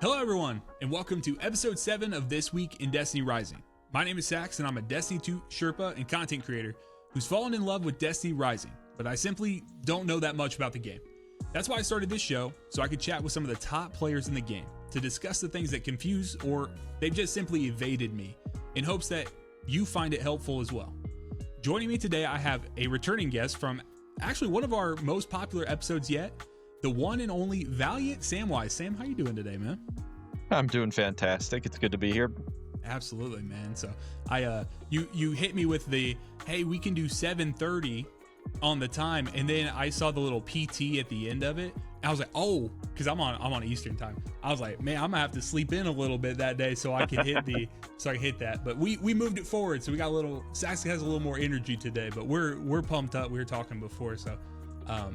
Hello everyone, and welcome to episode 7 of This Week in Destiny Rising. My name is Sax, and I'm a Destiny 2 Sherpa and content creator who's fallen in love with Destiny Rising, but I simply don't know that much about the game. That's why I started this show, so I could chat with some of the top players in the game to discuss the things that confuse or they've just simply evaded me, in hopes that you find it helpful as well. Joining me today, I have a returning guest from actually one of our most popular episodes yet, the one and only Valiant S4mwise. Sam, how you doing today, man? I'm doing fantastic. It's good to be here. Absolutely, man. So you hit me with the, hey, we can do 7:30 on the time, and then I saw the little PT at the end of it. I was like, oh, because I'm on Eastern time. I was like, man, I'm gonna have to sleep in a little bit that day so I can hit that. But we moved it forward, so we got a little. Saxon has a little more energy today, but we're pumped up. We were talking before, so.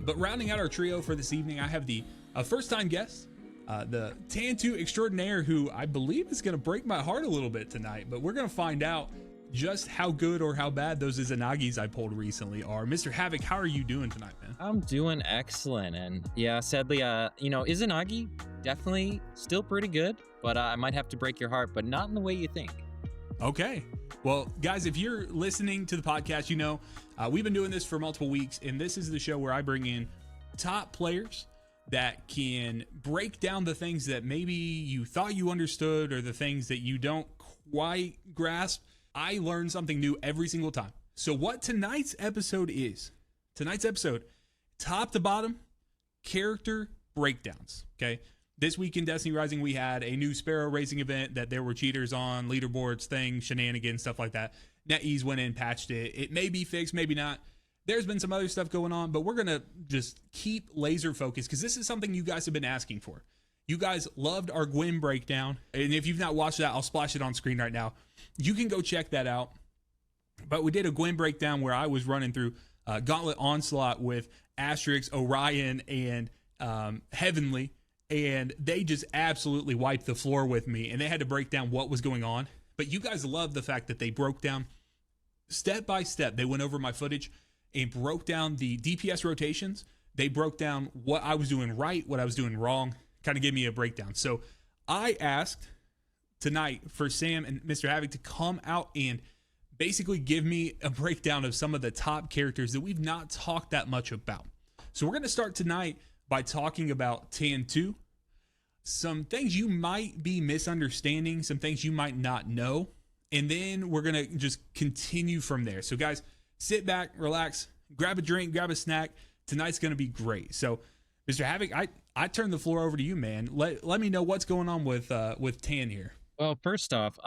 But rounding out our trio for this evening, I have the first-time guest, the Tan 2 extraordinaire, who I believe is going to break my heart a little bit tonight. But we're going to find out just how good or how bad those Izanagis I pulled recently are. Mr. Havoc, how are you doing tonight, man? I'm doing excellent, and yeah, sadly, Izanagi definitely still pretty good, but I might have to break your heart, but not in the way you think. Okay. Well, guys, if you're listening to the podcast, you know, we've been doing this for multiple weeks, and this is the show where I bring in top players that can break down the things that maybe you thought you understood or the things that you don't quite grasp. I learn something new every single time. So what tonight's episode is, top to bottom, character breakdowns, okay? This week in Destiny Rising, we had a new Sparrow racing event that there were cheaters on, leaderboards, things, shenanigans, stuff like that. NetEase went in, patched it. It may be fixed, maybe not. There's been some other stuff going on, but we're going to just keep laser focused because this is something you guys have been asking for. You guys loved our Gwen breakdown, and if you've not watched that, I'll splash it on screen right now. You can go check that out. But we did a Gwen breakdown where I was running through Gauntlet Onslaught with Asterix, Orion, and Heavenly. And they just absolutely wiped the floor with me, and they had to break down what was going on. But you guys love the fact that they broke down step by step. They went over my footage and broke down the DPS rotations. They broke down what I was doing right, what I was doing wrong, kind of gave me a breakdown. So I asked tonight for Sam and Mr. Havoc to come out and basically give me a breakdown of some of the top characters that we've not talked that much about. So we're going to start tonight by talking about Tan 2. Some things you might be misunderstanding, some things you might not know, and then we're going to just continue from there. So guys, sit back, relax, grab a drink, grab a snack. Tonight's going to be great. So Mr. Havoc, I turn the floor over to you, man. Let me know what's going on with Tan here. Well, first off,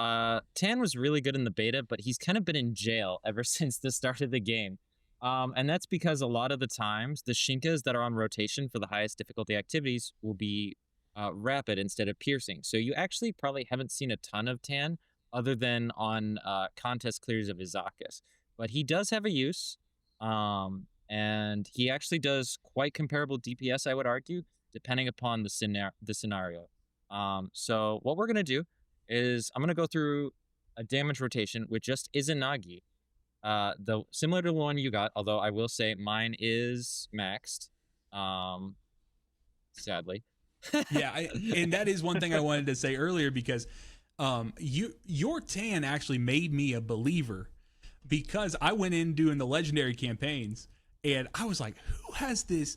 Tan was really good in the beta, but he's kind of been in jail ever since the start of the game. And that's because a lot of the times the Shinkas that are on rotation for the highest difficulty activities will be rapid instead of piercing. So you actually probably haven't seen a ton of Tan other than on contest clears of Izakas. But he does have a use, and he actually does quite comparable DPS, I would argue, depending upon the scenario. So what we're going to do is I'm going to go through a damage rotation with just Izanagi. Similar to the one you got, although I will say mine is maxed, sadly. Yeah, and that is one thing I wanted to say earlier because your Tan actually made me a believer because I went in doing the legendary campaigns and I was like, who has this?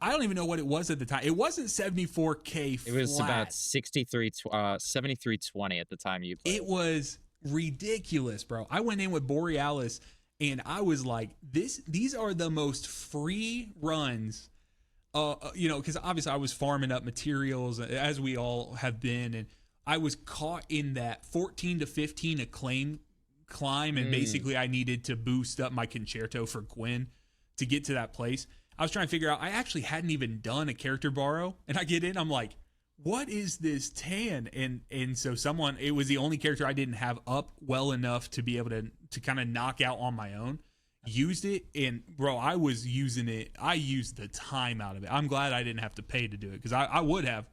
I don't even know what it was at the time. It wasn't 74K flat. It was about 7320 at the time you played. It was ridiculous, bro. I went in with Borealis and I was like, these are the most free runs. Because obviously I was farming up materials as we all have been, and I was caught in that 14 to 15 acclaim climb, and basically I needed to boost up my concerto for Gwen to get to that place. I was trying to figure out, I actually hadn't even done a character borrow, and I get in, I'm like, what is this Tan? And so it was the only character I didn't have up well enough to be able to kind of knock out on my own. Used it, and bro, I was using it. I used the time out of it. I'm glad I didn't have to pay to do it because I would have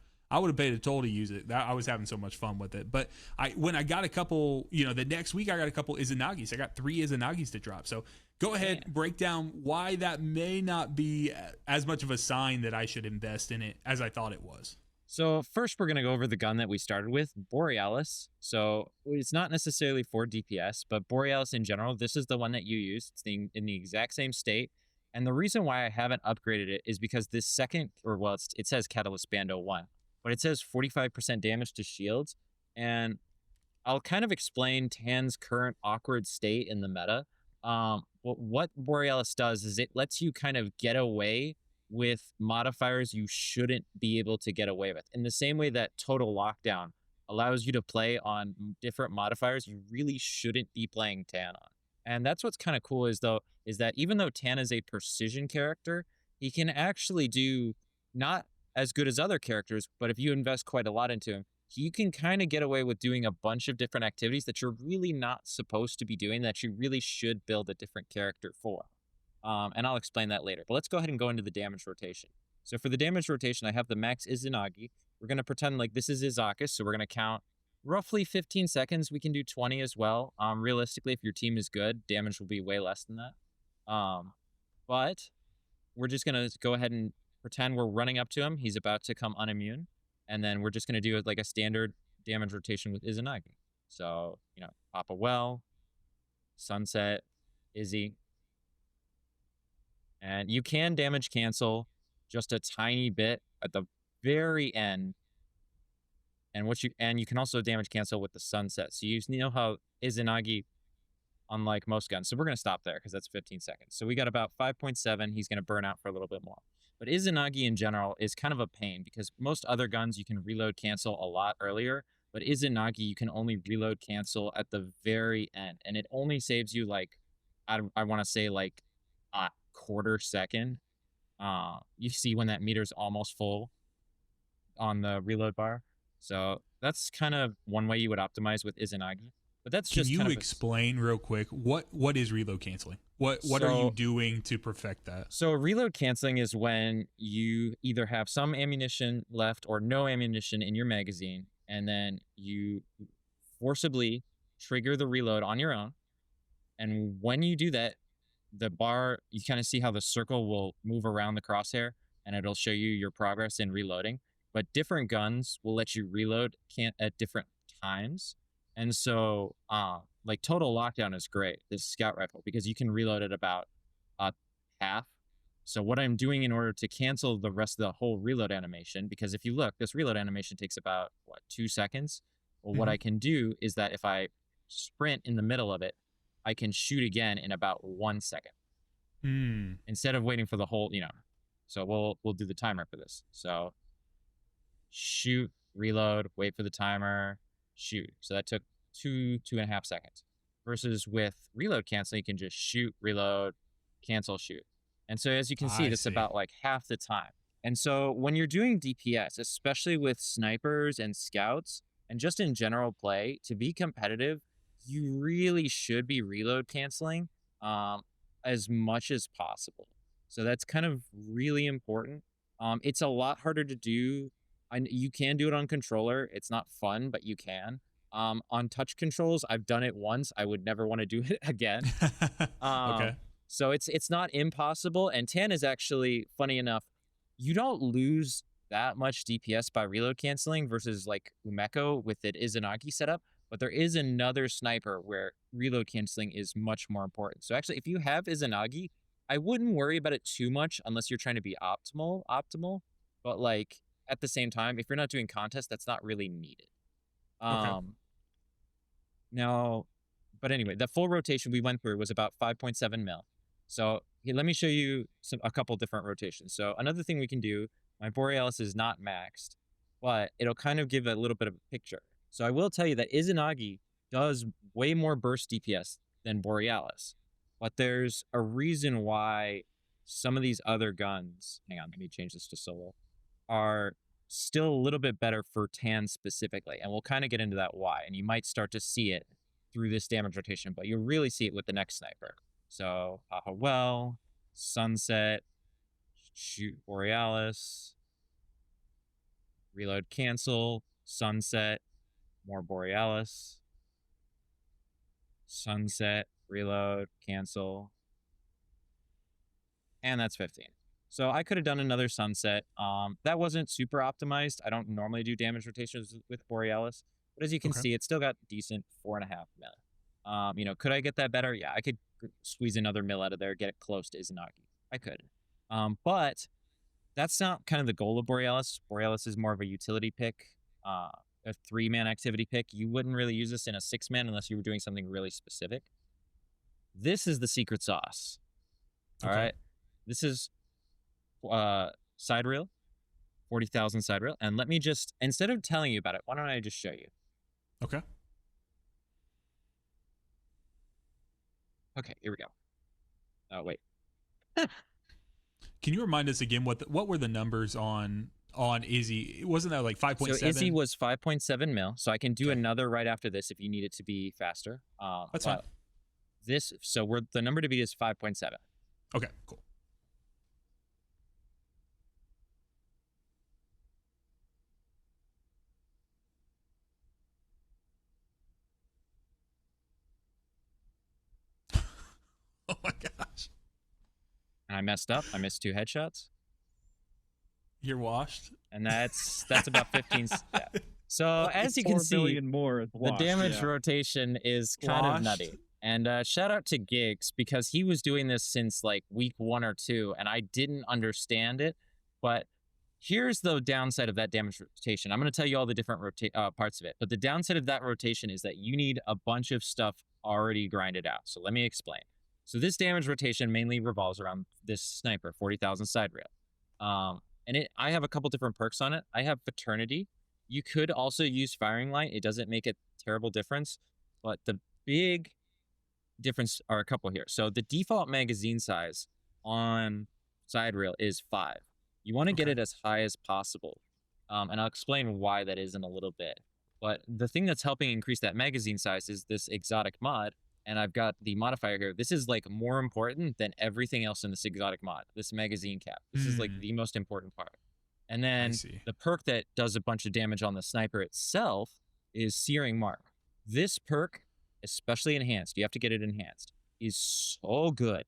paid a toll to use it. I was having so much fun with it. But when I got a couple, the next week I got a couple Izanagis. I got 3 Izanagis to drop. So go ahead, break down why that may not be as much of a sign that I should invest in it as I thought it was. So first, we're going to go over the gun that we started with, Borealis. So it's not necessarily for DPS, but Borealis in general, this is the one that you use. It's in the exact same state. And the reason why I haven't upgraded it is because this second, it says Catalyst Bando 1, but it says 45% damage to shields. And I'll kind of explain Tan's current awkward state in the meta. What Borealis does is it lets you kind of get away with modifiers you shouldn't be able to get away with. In the same way that Total Lockdown allows you to play on different modifiers you really shouldn't be playing Tan on. And that's what's kind of cool is that even though Tan is a precision character, he can actually do not as good as other characters, but if you invest quite a lot into him, you can kind of get away with doing a bunch of different activities that you're really not supposed to be doing, that you really should build a different character for. And I'll explain that later. But let's go ahead and go into the damage rotation. So for the damage rotation, I have the max Izanagi. We're going to pretend like this is Izakis, so we're going to count roughly 15 seconds. We can do 20 as well. Realistically, if your team is good, damage will be way less than that. But we're just going to go ahead and pretend we're running up to him. He's about to come unimmune. And then we're just going to do it like a standard damage rotation with Izanagi. So, pop a well, sunset, Izzy. And you can damage cancel just a tiny bit at the very end. And you can also damage cancel with the sunset. So you know how Izanagi, unlike most guns. So we're going to stop there because that's 15 seconds. So we got about 5.7. He's going to burn out for a little bit more. But Izanagi in general is kind of a pain because most other guns you can reload cancel a lot earlier. But Izanagi, you can only reload cancel at the very end. And it only saves you like, I want to say like a quarter second. You see when that meter's almost full on the reload bar. So that's kind of one way you would optimize with Izanagi. But that's just Can you explain real quick what is reload canceling? What are you doing to perfect that? So reload canceling is when you either have some ammunition left or no ammunition in your magazine, and then you forcibly trigger the reload on your own. And when you do that, the bar, you kind of see how the circle will move around the crosshair and it'll show you your progress in reloading. But different guns will let you reload at different times. And so, like Total Lockdown is great, this scout rifle, because you can reload at about half. So what I'm doing in order to cancel the rest of the whole reload animation, because if you look, this reload animation takes about, 2 seconds? Well, what I can do is that if I sprint in the middle of it, I can shoot again in about 1 second. Instead of waiting for the whole, So we'll do the timer for this. So shoot, reload, wait for the timer, shoot. So that took 2.5 seconds. Versus with reload cancel, you can just shoot, reload, cancel, shoot. And so as you can see, that's about like half the time. And so when you're doing DPS, especially with snipers and scouts, and just in general play, to be competitive, you really should be reload canceling as much as possible. So that's kind of really important. It's a lot harder to do. You can do it on controller. It's not fun, but you can. On touch controls, I've done it once. I would never want to do it again. Okay. So it's not impossible. And Tan is actually, funny enough, you don't lose that much DPS by reload canceling versus like Umeko with it Izanagi setup. But there is another sniper where reload canceling is much more important. So actually, if you have Izanagi, I wouldn't worry about it too much unless you're trying to be optimal. But like at the same time, if you're not doing contests, that's not really needed. Okay. Now, but anyway, the full rotation we went through was about 5.7 mil. So here, let me show you a couple different rotations. So another thing we can do, my Borealis is not maxed, but it'll kind of give a little bit of a picture. So I will tell you that Izanagi does way more burst DPS than Borealis, but there's a reason why some of these other guns, hang on, let me change this to solo, are still a little bit better for Tan specifically. And we'll kind of get into that why. And you might start to see it through this damage rotation, but you'll really see it with the next sniper. So, well, sunset, shoot Borealis, reload cancel, sunset, more Borealis, sunset, reload, cancel, and that's 15. So I could have done another sunset. That wasn't super optimized. I don't normally do damage rotations with Borealis, but as you can see, it still got decent 4.5 mil. Could I get that better? Yeah, I could squeeze another mil out of there, get it close to Izanagi. I could. But that's not kind of the goal of Borealis. Borealis is more of a utility pick, a 3-man activity pick. You wouldn't really use this in a 6-man unless you were doing something really specific. This is the secret sauce. All right. This is side reel, 40,000 side reel. And let me just, instead of telling you about it, why don't I just show you? Okay. Okay, here we go. Oh, wait. Can you remind us again what were the numbers on Izzy? Wasn't that like 5.7? So Izzy was 5.7 mil. So I can do another right after this if you need it to be faster. That's fine. The number to beat is 5.7. Okay, cool. Oh my gosh. And I messed up. I missed 2 headshots. You're washed. And that's about 15. Yeah. So as you can see, more the damage rotation is kind of nutty. And shout out to Gigs, because he was doing this since like week 1 or 2, and I didn't understand it. But here's the downside of that damage rotation. I'm going to tell you all the different parts of it. But the downside of that rotation is that you need a bunch of stuff already grinded out. So let me explain. So this damage rotation mainly revolves around this sniper, 40,000 side rail. I have a couple different perks on it. I have Fraternity. You could also use Firing Line. It doesn't make a terrible difference. But the big difference are a couple here. So the default magazine size on side rail is 5. You want to get it as high as possible. And I'll explain why that is in a little bit. But the thing that's helping increase that magazine size is this exotic mod. And I've got the modifier here. This is like more important than everything else in this exotic mod, this magazine cap. This is like the most important part. And then the perk that does a bunch of damage on the sniper itself is Searing Mark. This perk, especially enhanced, you have to get it enhanced, is so good.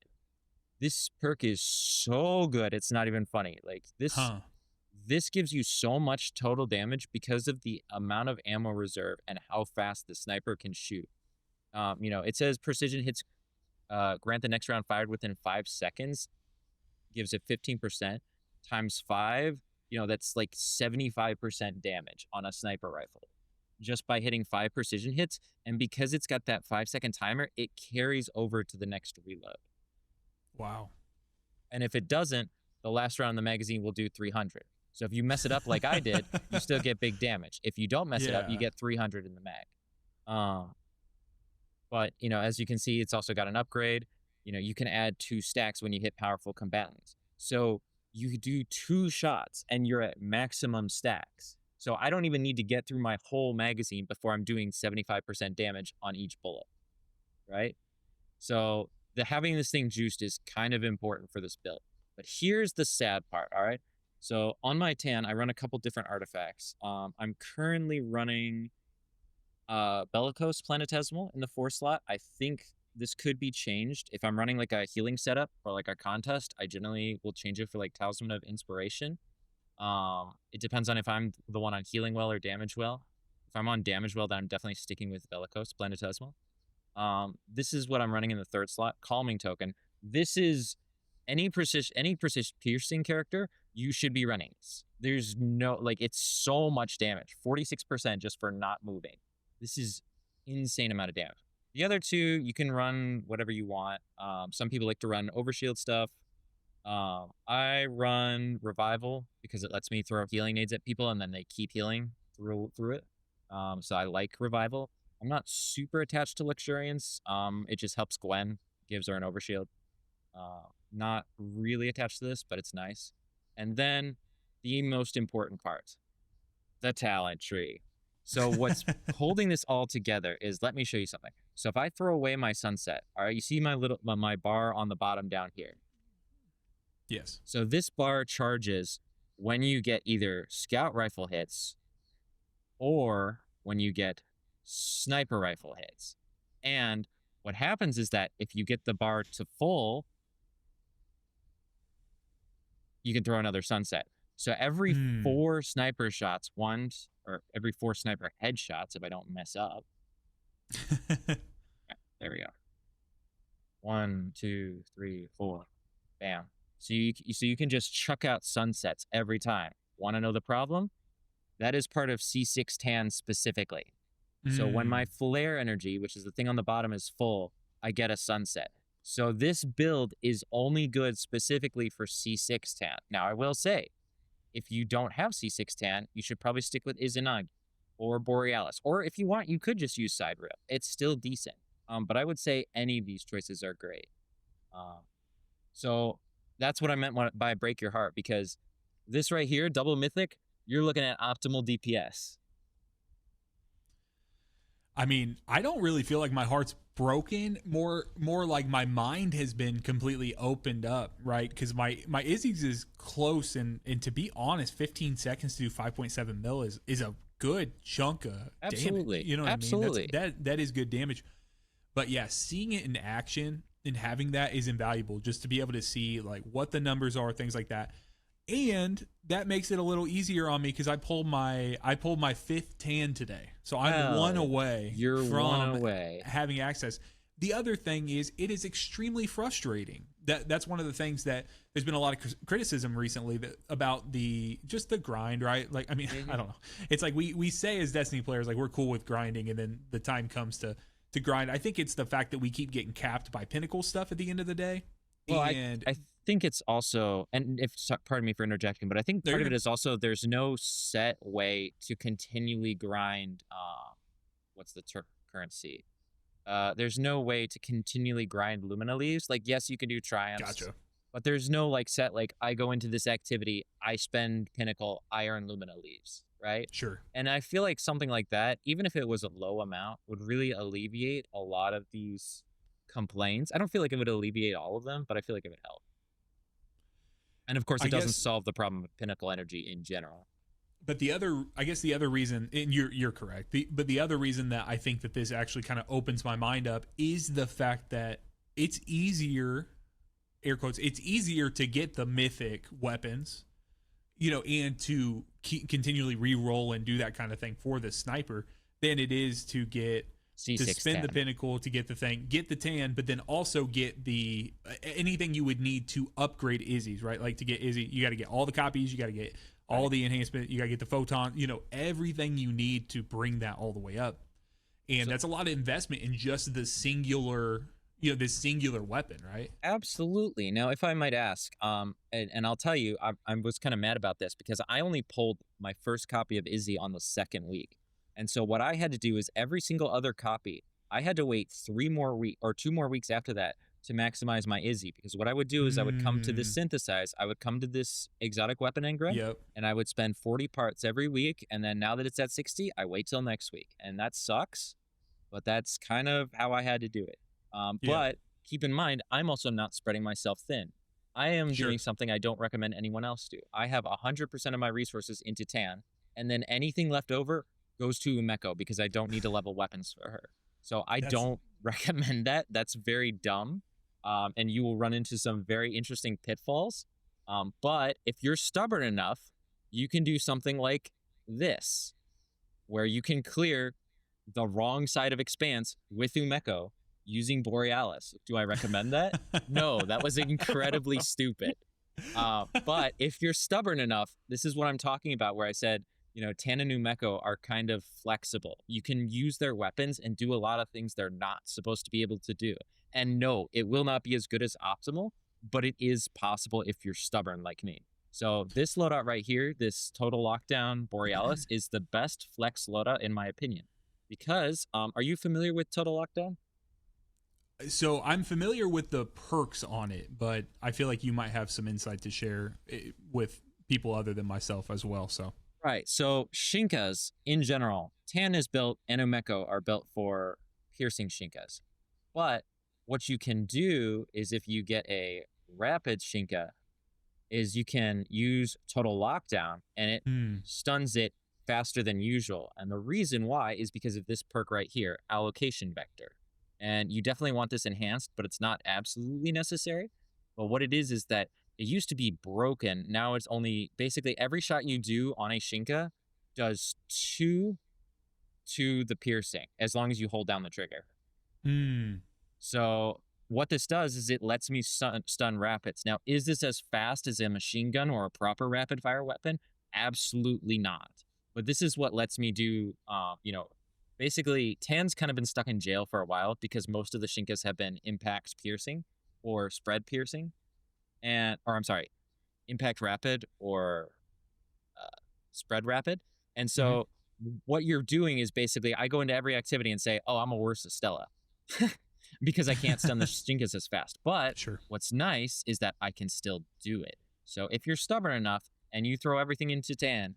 This perk is so good, it's not even funny. Like this gives you so much total damage because of the amount of ammo reserve and how fast the sniper can shoot. It says precision hits grant the next round fired within 5 seconds, gives it 15% times 5. That's like 75% damage on a sniper rifle just by hitting 5 precision hits. And because it's got that 5-second timer, it carries over to the next reload. Wow. And if it doesn't, the last round of the magazine will do 300. So if you mess it up like I did, you still get big damage. If you don't mess it up, you get 300 in the mag. But, as you can see, it's also got an upgrade. You can add 2 stacks when you hit powerful combatants. So you do 2 shots and you're at maximum stacks. So I don't even need to get through my whole magazine before I'm doing 75% damage on each bullet, right? So having this thing juiced is kind of important for this build. But here's the sad part, all right? So on my tan, I run a couple different artifacts. I'm currently running Bellicose Planetesimal in the 4 slot. I think this could be changed. If I'm running like a healing setup or like a contest, I generally will change it for like Talisman of Inspiration. It depends on if I'm the one on healing well or damage well. If I'm on damage well, then I'm definitely sticking with Bellicose Planetesimal. This is what I'm running in the 3rd slot, Calming Token. This is any precision piercing character, you should be running this. There's no, it's so much damage, 46% just for not moving. This is insane amount of damage. The other 2, you can run whatever you want. Some people like to run overshield stuff. I run Revival because it lets me throw healing nades at people and then they keep healing through it. So I like Revival. I'm not super attached to Luxuriance. It just helps Gwen, gives her an overshield. Not really attached to this, but it's nice. And then the most important part, the talent tree. So what's holding this all together is, let me show you something. So if I throw away my sunset, all right, you see my bar on the bottom down here. Yes. So this bar charges when you get either scout rifle hits or when you get sniper rifle hits. And what happens is that if you get the bar to full, you can throw another sunset. So every 4 sniper shots, or every 4 sniper headshots, if I don't mess up. There we go. 1, 2, 3, 4. Bam. So you can just chuck out sunsets every time. Want to know the problem? That is part of C6 tan specifically. So when my flare energy, which is the thing on the bottom, is full, I get a sunset. So this build is only good specifically for C6 tan. Now, I will say, if you don't have C6 tan, you should probably stick with Izanagi or Borealis. Or if you want, you could just use side rail. It's still decent. But I would say any of these choices are great. So that's what I meant by break your heart, because this right here, double mythic, you're looking at optimal DPS. I mean, I don't really feel like my heart's broken. More like my mind has been completely opened up, right? Because my Izzy's is close, and to be honest, 15 seconds to do 5.7 mil is a good chunk of Absolutely. damage. You know what Absolutely. I mean? That is good damage. But yeah, seeing it in action and having that is invaluable, just to be able to see like what the numbers are, things like that. And that makes it a little easier on me because I pulled my 5th tan today. So I'm one away from having access. The other thing is it is extremely frustrating. That's one of the things that there's been a lot of criticism recently about the grind, right? Like, I mean, I don't know. It's like we say as Destiny players, like we're cool with grinding, and then the time comes to grind. I think it's the fact that we keep getting capped by Pinnacle stuff at the end of the day. Well, I think it's also, and pardon me for interjecting, but I think part of it is also there's no set way to continually grind. What's the currency? There's no way to continually grind Lumina leaves. Like, yes, you can do triumphs. Gotcha. But there's no like set, like I go into this activity, I spend Pinnacle, I earn Lumina leaves, right? Sure. And I feel like something like that, even if it was a low amount, would really alleviate a lot of these complaints. I don't feel like it would alleviate all of them, but I feel like it would help. And of course, it doesn't solve the problem of Pinnacle energy in general. But the other reason, and you're correct, but the other reason that I think that this actually kind of opens my mind up is the fact that it's easier, air quotes, it's easier to get the mythic weapons, and to continually re-roll and do that kind of thing for the sniper than it is to get C6 to spend tan. the Pinnacle to get the thing, get the tan, but then also get the anything you would need to upgrade Izzy's, right? Like to get Izzy, you got to get all the copies, you got to get all the enhancement, you got to get the photon, everything you need to bring that all the way up. And that's a lot of investment in just the singular, this singular weapon, right? Absolutely. Now, if I might ask, and I'll tell you, I was kind of mad about this because I only pulled my first copy of Izzy on the 2nd week. And so what I had to do is every single other copy, I had to wait 2 more weeks after that to maximize my Izzy. Because what I would do is I would come to this synthesize, I would come to this exotic weapon engram, and I would spend 40 parts every week. And then now that it's at 60, I wait till next week. And that sucks, but that's kind of how I had to do it. But keep in mind, I'm also not spreading myself thin. I am doing something I don't recommend anyone else do. I have 100% of my resources into Tan, and then anything left over goes to Umeko because I don't need to level weapons for her. So I don't recommend that. That's very dumb. And you will run into some very interesting pitfalls. But if you're stubborn enough, you can do something like this, where you can clear the wrong side of Expanse with Umeko using Borealis. Do I recommend that? No, that was incredibly stupid. But if you're stubborn enough, this is what I'm talking about, where I said, Tan and Umeko are kind of flexible. You can use their weapons and do a lot of things they're not supposed to be able to do. And no, it will not be as good as optimal, but it is possible if you're stubborn like me. So this loadout right here, this Total Lockdown Borealis, is the best flex loadout in my opinion. Because, are you familiar with Total Lockdown? So I'm familiar with the perks on it, but I feel like you might have some insight to share with people other than myself as well, so... Right, so Shinkas, in general, Tan is built and Umeko are built for piercing Shinkas. But what you can do is if you get a rapid Shinka, is you can use Total Lockdown and it stuns it faster than usual. And the reason why is because of this perk right here, Allocation Vector. And you definitely want this enhanced, but it's not absolutely necessary. But what it is that It used to be broken. Now it's only basically every shot you do on a Shinka does 2 to the piercing as long as you hold down the trigger. So what this does is it lets me stun rapids. Now, is this as fast as a machine gun or a proper rapid fire weapon? Absolutely not. But this is what lets me do, basically Tan's kind of been stuck in jail for a while because most of the Shinkas have been impact piercing or spread piercing impact rapid or spread rapid. And so what you're doing is basically I go into every activity and say, oh, I'm a worse Estela because I can't stun the Shinkas as fast. But what's nice is that I can still do it. So if you're stubborn enough and you throw everything into Tan,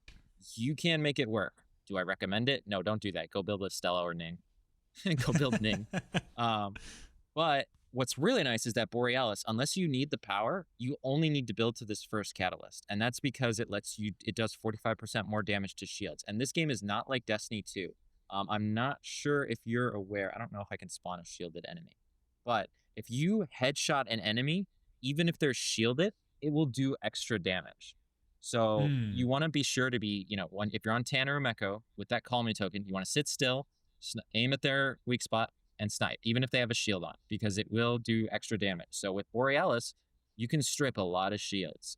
you can make it work. Do I recommend it? No, don't do that. Go build Estela or Ning. Go build Ning. But what's really nice is that Borealis, unless you need the power, you only need to build to this first catalyst. And that's because it does 45% more damage to shields. And this game is not like Destiny 2. I'm not sure if you're aware. I don't know if I can spawn a shielded enemy. But if you headshot an enemy, even if they're shielded, it will do extra damage. So you want to be sure to be, if you're on Tan or Umeko with that Call Me token, you want to sit still, aim at their weak spot, and snipe, even if they have a shield on, because it will do extra damage. So with Borealis, you can strip a lot of shields.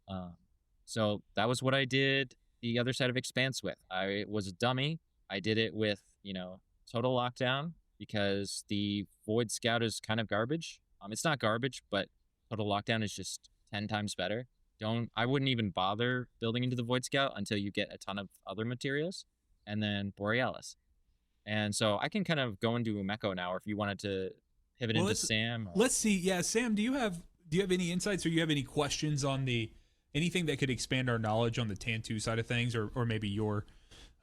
So that was what I did the other side of Expanse with. I was a dummy. I did it with, total lockdown because the Void Scout is kind of garbage. It's not garbage, but total lockdown is just 10 times better. I wouldn't even bother building into the Void Scout until you get a ton of other materials, and then Borealis. And so I can kind of go into Umeko now, or if you wanted to pivot into Sam. Let's see. Yeah, Sam, do you have any insights, or you have any questions on anything that could expand our knowledge on the Tan2 side of things, or maybe your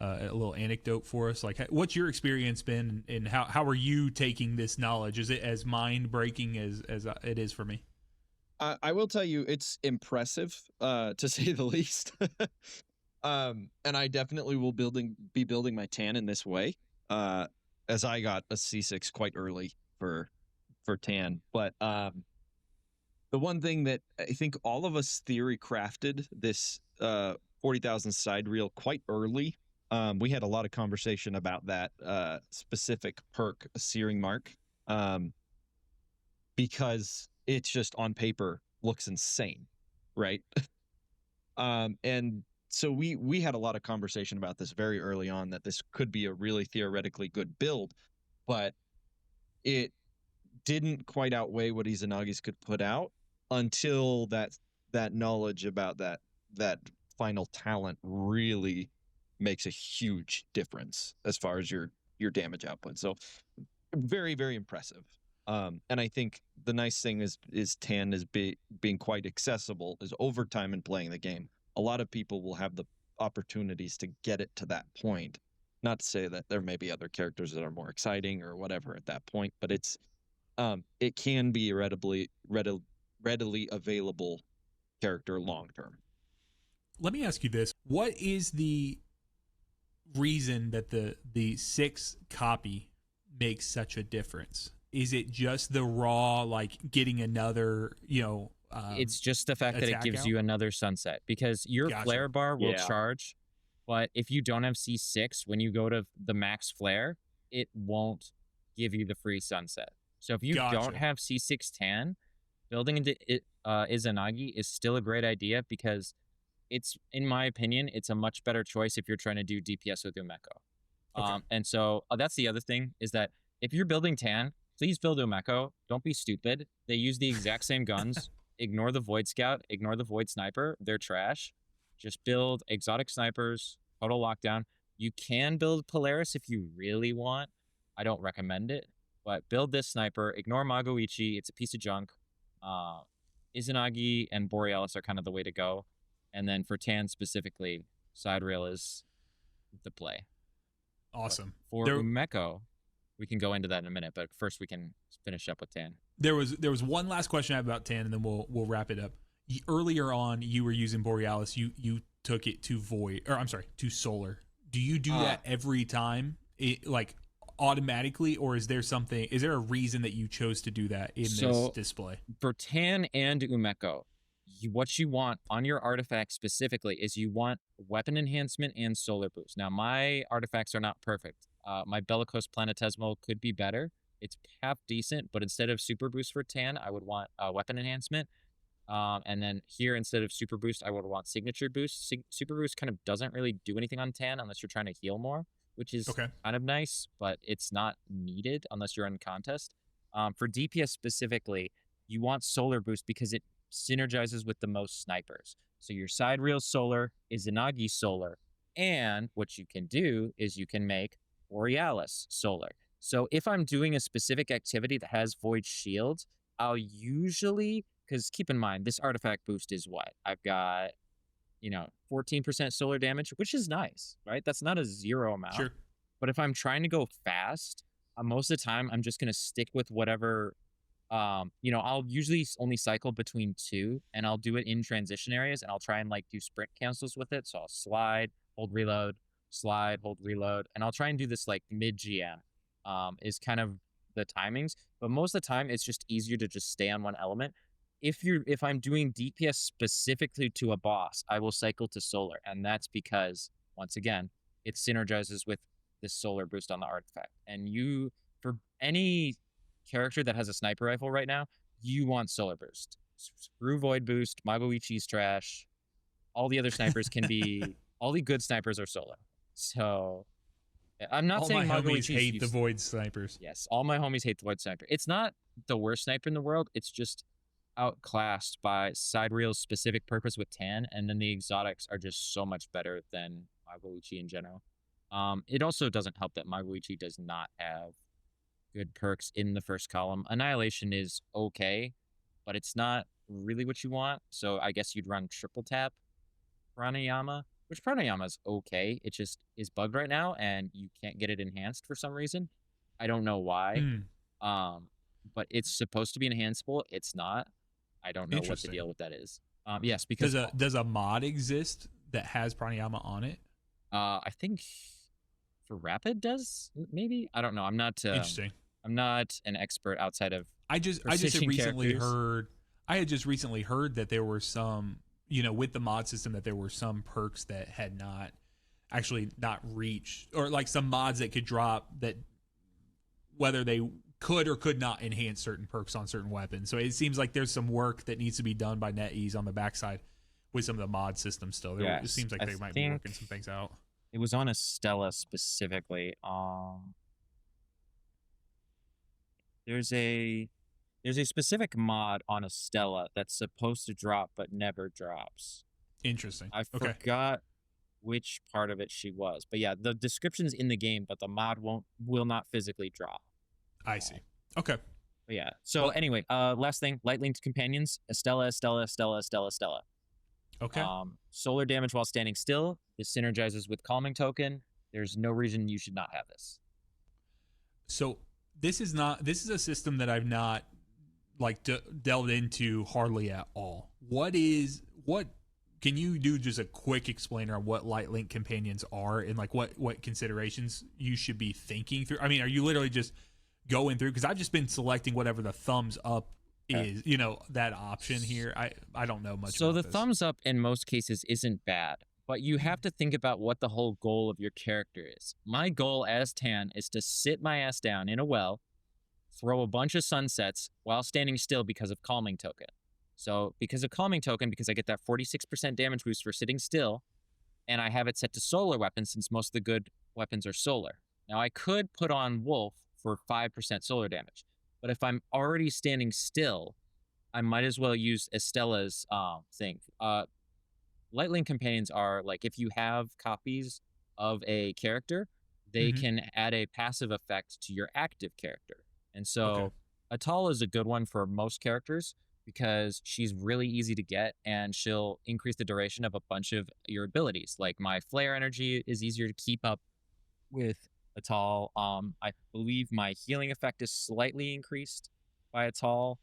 a little anecdote for us? Like, what's your experience been, and how are you taking this knowledge? Is it as mind breaking as it is for me? I will tell you, it's impressive, to say the least. And I definitely will be building my Tan in this way, as I got a C6 quite early for Tan. But the one thing that I think all of us theory crafted this 40,000 side reel quite early. We had a lot of conversation about that specific perk, Searing Mark, because it's just on paper looks insane, right? And so we had a lot of conversation about this very early on, that this could be a really theoretically good build, but it didn't quite outweigh what Izanagi's could put out until that knowledge about that final talent really makes a huge difference as far as your damage output. So very, very impressive. And I think the nice thing is Tan is being quite accessible, is over time in playing the game. A lot of people will have the opportunities to get it to that point. Not to say that there may be other characters that are more exciting or whatever at that point, but it can be a readily available character long term. Let me ask you this: what is the reason that the 6 copy makes such a difference? Is it just the raw, like getting another, it's just the fact that it gives you another sunset, because your flare bar will charge, but if you don't have C6, when you go to the max flare, it won't give you the free sunset. So if you don't have C6 Tan, building into Izanagi is still a great idea, because it's, in my opinion, it's a much better choice if you're trying to do DPS with Umeko. And so that's the other thing, is that if you're building Tan, please build Umeko. Don't be stupid. They use the exact same guns. Ignore the Void Scout. Ignore the Void Sniper. They're trash. Just build exotic snipers, total lockdown. You can build Polaris if you really want. I don't recommend it. But build this sniper. Ignore Magoichi. It's a piece of junk. Izanagi and Borealis are kind of the way to go. And then for Tan specifically, side rail is the play. Awesome. But for Umeko, we can go into that in a minute, but first we can finish up with Tan. There was one last question I have about Tan, and then we'll wrap it up. Earlier on, you were using Borealis. You took it to to solar. Do you do that every time, like automatically, or is there a reason that you chose to do that in this display? For Tan and Umeko, what you want on your artifact specifically is you want weapon enhancement and solar boost. Now, my artifacts are not perfect. My Bellicose Planetesimal could be better. It's half decent, but instead of super boost for Tan, I would want weapon enhancement. And then here, instead of super boost, I would want signature boost. Super boost kind of doesn't really do anything on Tan unless you're trying to heal more, which is kind of nice, but it's not needed unless you're in contest. For DPS specifically, you want solar boost because it synergizes with the most snipers. So your side reel solar, Izanagi solar, and what you can do is you can make Borealis solar. So if I'm doing a specific activity that has Void Shield, I'll usually, because keep in mind, this artifact boost is what? I've got, 14% solar damage, which is nice, right? That's not a zero amount. Sure. But if I'm trying to go fast, most of the time, I'm just going to stick with whatever, I'll usually only cycle between 2, and I'll do it in transition areas, and I'll try and do sprint cancels with it. So I'll slide, hold, reload, slide, hold, reload, and I'll try and do this mid GM. Is kind of the timings, but most of the time it's just easier to just stay on one element. If I'm doing DPS specifically to a boss, I will cycle to solar, and that's because once again it synergizes with this solar boost on the artifact. And for any character that has a sniper rifle right now, you want solar boost. Screw void boost, Mahamayuri's trash. All the other snipers can be all the good snipers are solar. So I'm not saying my homies hate the void snipers. Yes, all my homies hate the void sniper. It's not the worst sniper in the world. It's just outclassed by side reel's specific purpose with Tan, and then the exotics are just so much better than Mahamayuri in general. It also doesn't help that Mahamayuri does not have good perks in the first column. Annihilation is okay, but it's not really what you want. So I guess you'd run triple tap Pranayama, which Pranayama is okay. It just is bugged right now, and you can't get it enhanced for some reason. I don't know why. But it's supposed to be enhanceable. It's not. I don't know what the deal with that is. Yes, because does a mod exist that has Pranayama on it? I think for Rapid does, maybe. I don't know. I'm not interesting. I'm not an expert outside of. I just recently heard. I had just recently heard that there were some, with the mod system, that there were some perks that had not reached, or some mods that could drop that, whether they could or could not enhance certain perks on certain weapons. So it seems like there's some work that needs to be done by NetEase on the backside with some of the mod systems still. It seems like they might be working some things out. It was on Estela specifically. There's a specific mod on Estela that's supposed to drop but never drops. Interesting. I forgot which part of it she was. But yeah, the description's in the game, but the mod will not physically drop. I see. Okay. But yeah. So anyway, last thing, light linked companions, Estela. Okay. Solar damage while standing still. This synergizes with calming token. There's no reason you should not have this. So this is a system that I've not delved into hardly at all. What can you do just a quick explainer on what light link companions are and what considerations you should be thinking through? I mean, are you literally just going through, because I've just been selecting whatever the thumbs up is, that option here. I don't know much so about the thumbs up in most cases isn't bad, but you have to think about what the whole goal of your character is. My goal as Tan is to sit my ass down in a well, throw a bunch of sunsets while standing still because of calming token. So because of calming token, because I get that 46% damage boost for sitting still, and I have it set to solar weapons since most of the good weapons are solar. Now I could put on Wolf for 5% solar damage, but if I'm already standing still, I might as well use Estela's thing. Light link companions are if you have copies of a character, they can add a passive effect to your active character. And so Atala is a good one for most characters because she's really easy to get, and she'll increase the duration of a bunch of your abilities. Like my flare energy is easier to keep up with Atal. I believe my healing effect is slightly increased by Atal.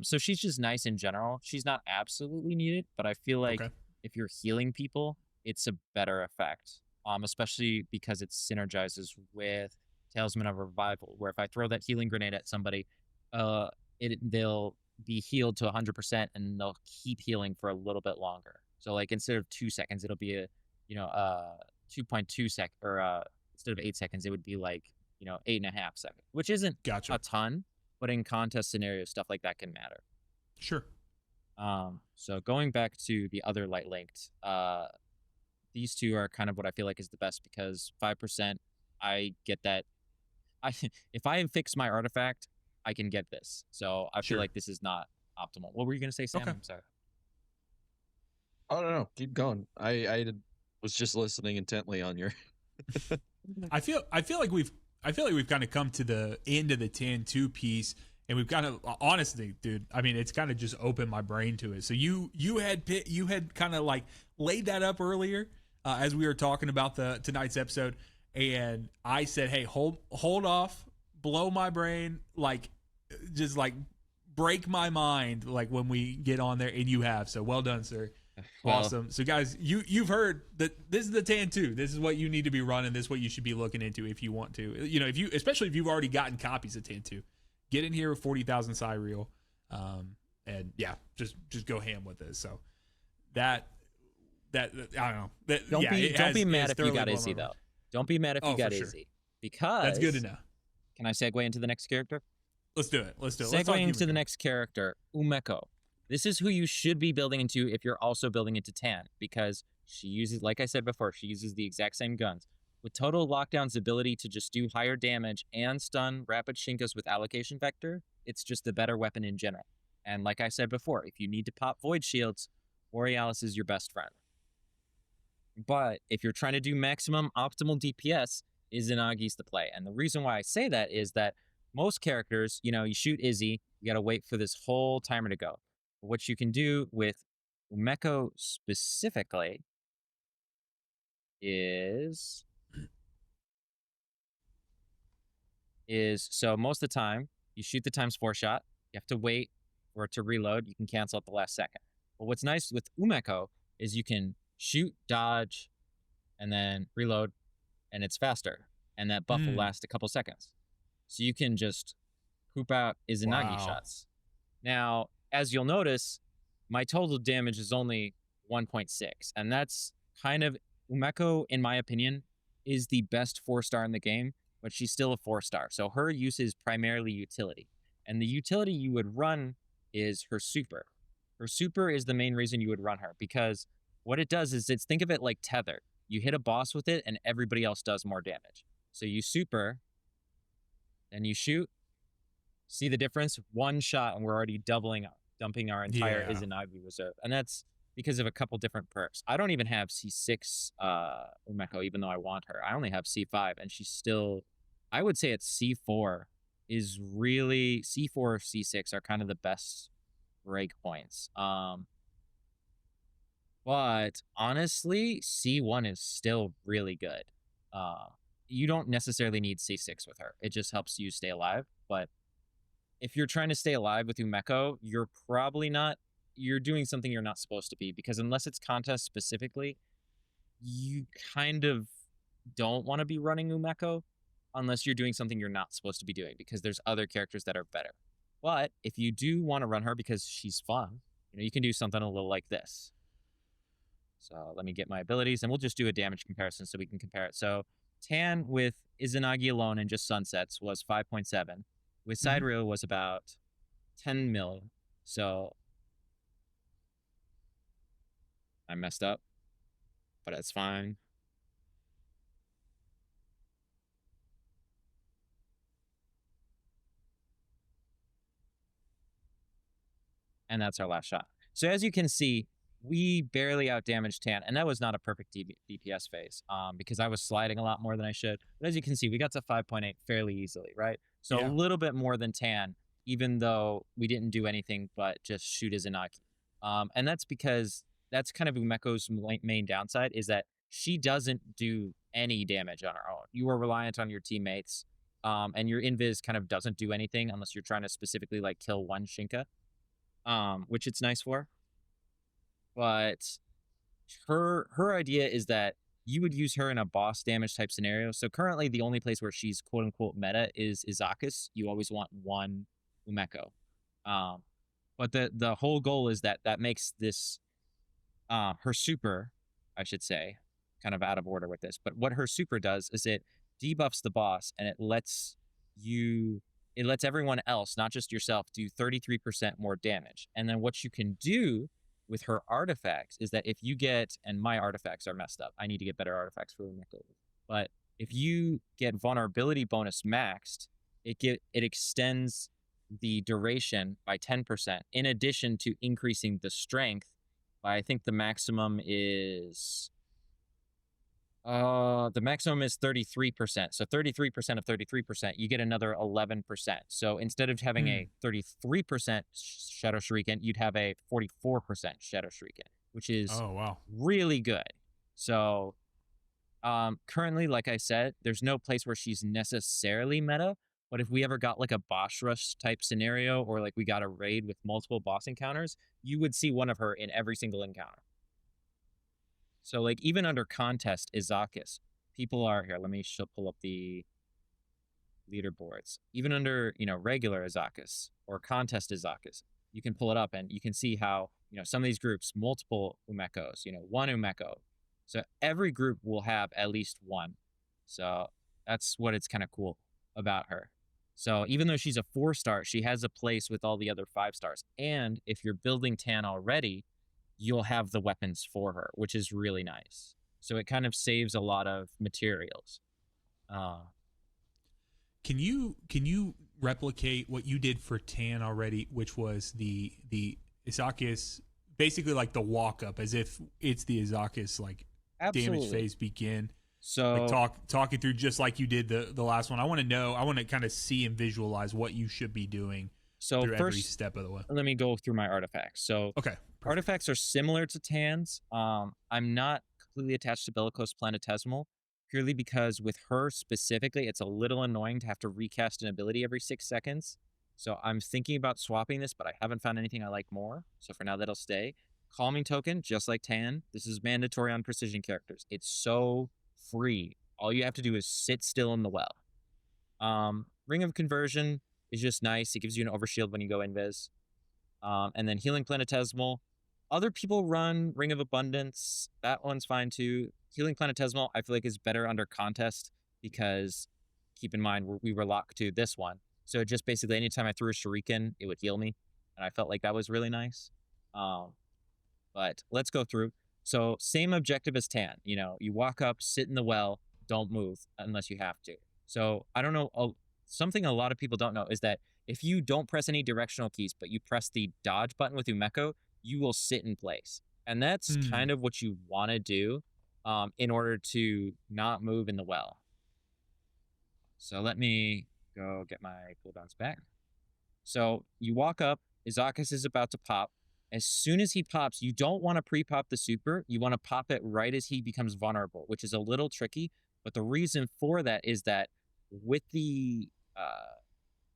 So she's just nice in general. She's not absolutely needed, but I feel like if you're healing people, it's a better effect, especially because it synergizes with Talisman of Revival, where if I throw that healing grenade at somebody, they'll be healed to 100%, and they'll keep healing for a little bit longer. So like instead of 2 seconds, it'll be a 2.2 sec, or instead of 8 seconds, it would be like 8.5 seconds, which isn't Gotcha. a ton, but in contest scenarios, stuff like that can matter. Sure. So going back to the other light linked, these two are kind of what I feel like is the best, because 5%, I get that. If I fix my artifact, I can get this. So I feel like this is not optimal. What were you gonna say, Sam? Okay. I'm sorry. I don't know. Keep going. I was just listening intently on your. I feel like we've kind of come to the end of the Tan 2 piece, and we've kind of, honestly, dude, I mean, it's kind of just opened my brain to it. So you had kind of like laid that up earlier as we were talking about tonight's episode, and I said, hey, hold off, blow my brain, like just like break my mind, like when we get on there, and you have. So well done, sir. Well, awesome. So guys, you've heard that this is the Tan 2. This is what you need to be running. This is what you should be looking into if you want to. Especially if you've already gotten copies of Tan 2. Get in here with 40,000 Cyril, and yeah, just go ham with this. So that I don't know. Don't be mad if you got Izzy though. Don't be mad if you got Izzy, because that's good to know. Can I segue into the next character? Let's do it. Segueing into the next character, Umeko. This is who you should be building into if you're also building into Tan, because she uses, like I said before, she uses the exact same guns. With Total Lockdown's ability to just do higher damage and stun rapid Shinkas with allocation vector, it's just a better weapon in general. And like I said before, if you need to pop void shields, Borealis is your best friend. But if you're trying to do maximum optimal DPS, Izanagi's the play. And the reason why I say that is that most characters, you shoot Izzy, you gotta wait for this whole timer to go. What you can do with Umeko specifically is so most of the time you shoot the ×4 shot, you have to wait for it to reload, you can cancel at the last second. But what's nice with Umeko is you can shoot, dodge, and then reload, and it's faster, and that buff will last a couple seconds. So you can just poop out Izanagi shots. Now, as you'll notice, my total damage is only 1.6, and that's kind of, Umeko, in my opinion, is the best 4-star in the game, but she's still a 4-star. So her use is primarily utility. And the utility you would run is her super. Her super is the main reason you would run her, because what it does is, think of it like Tether. You hit a boss with it, and everybody else does more damage. So you super, then you shoot. See the difference? One shot, and we're already dumping our entire Izanagi reserve. And that's because of a couple different perks. I don't even have C6 Umeko, even though I want her. I only have C5, and she's still, I would say it's C4 is really, C4 or C6 are kind of the best break points. But honestly, C1 is still really good. You don't necessarily need C6 with her. It just helps you stay alive. But if you're trying to stay alive with Umeko, you're probably not, you're doing something you're not supposed to be, because unless it's contest specifically, you kind of don't want to be running Umeko unless you're doing something you're not supposed to be doing, because there's other characters that are better. But if you do want to run her because she's fun, you can do something a little like this. So let me get my abilities, and we'll just do a damage comparison so we can compare it. So Tan with Izanagi alone and just sunsets was 5.7. With Sidereal was about 10 mil. So I messed up, but it's fine. And that's our last shot. So as you can see, we barely outdamaged Tan, and that was not a perfect DPS phase, because I was sliding a lot more than I should. But as you can see, we got to 5.8 fairly easily, right? So a little bit more than Tan, even though we didn't do anything but just shoot Izanagi. And that's because that's kind of Umeko's main downside, is that she doesn't do any damage on her own. You are reliant on your teammates, and your invis kind of doesn't do anything unless you're trying to specifically like kill one Shinka, which it's nice for. But her idea is that you would use her in a boss damage type scenario. So currently the only place where she's quote unquote meta is Izakus. You always want one Umeko. But the whole goal is that makes this her super, I should say, kind of out of order with this. But what her super does is it debuffs the boss, and it lets everyone else, not just yourself, do 33% more damage. And then what you can do with her artifacts is that if you get, and my artifacts are messed up, I need to get better artifacts for Umeko. But if you get vulnerability bonus maxed, it extends the duration by 10%, in addition to increasing the strength by, I think the maximum is 33%. So 33% of 33%, you get another 11%. So instead of having a 33% Shadow Shuriken, you'd have a 44% Shadow Shuriken, which is really good. So currently, like I said, there's no place where she's necessarily meta, but if we ever got like a boss rush type scenario, or like we got a raid with multiple boss encounters, you would see one of her in every single encounter. So like even under contest Izakis, people are here. Let me pull up the leaderboards. Even under, regular Izakis or contest Izakis, you can pull it up and you can see how, some of these groups, multiple Umekos, one Umeko. So every group will have at least one. So that's what it's kind of cool about her. So even though she's a 4-star, she has a place with all the other 5-stars. And if you're building Tan already, you'll have the weapons for her, which is really nice. So it kind of saves a lot of materials. Can you replicate what you did for Tan already, which was the Izakis, basically like the walk up, as if it's the Izakis like Absolutely. damage phase begin? So like talk it through just like you did the last one. I want to kind of see and visualize what you should be doing. So through first, every step of the way. Let me go through my artifacts. So okay, perfect. Artifacts are similar to Tan's. I'm not completely attached to Bellicose Planetesimal, purely because with her specifically, it's a little annoying to have to recast an ability every 6 seconds. So I'm thinking about swapping this, but I haven't found anything I like more. So for now, that'll stay. Calming Token, just like Tan. This is mandatory on precision characters. It's so free. All you have to do is sit still in the well. Ring of Conversion is just nice. It gives you an overshield when you go invis. And then Healing Planetesimal. Other people run Ring of Abundance. That one's fine too. Healing Planetesimal, I feel like, is better under contest because, keep in mind, we were locked to this one. So just basically anytime I threw a Shuriken, it would heal me. And I felt like that was really nice. But let's go through. So same objective as Tan. You walk up, sit in the well, don't move unless you have to. So I don't know. Something a lot of people don't know is that if you don't press any directional keys, but you press the dodge button with Umeko, you will sit in place. And that's kind of what you want to do in order to not move in the well. So let me go get my cooldowns back. So you walk up, Izakis is about to pop. As soon as he pops, you don't want to pre-pop the super. You want to pop it right as he becomes vulnerable, which is a little tricky. But the reason for that is that with the...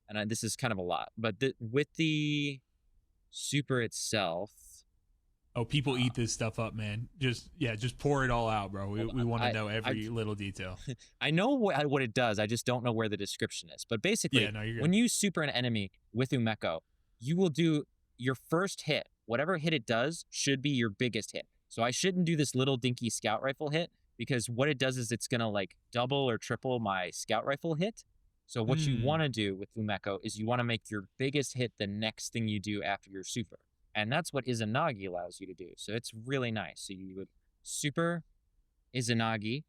and this is kind of a lot, but with the super itself... Oh, people eat this stuff up, man. Just pour it all out, bro. We want to know every little detail. I know what it does. I just don't know where the description is. But basically, when you super an enemy with Umeko, you will do your first hit. Whatever hit it does should be your biggest hit. So I shouldn't do this little dinky scout rifle hit, because what it does is it's going to like double or triple my scout rifle hit. So what you want to do with Umeko is you want to make your biggest hit the next thing you do after your super. And that's what Izanagi allows you to do. So it's really nice. So you would super Izanagi.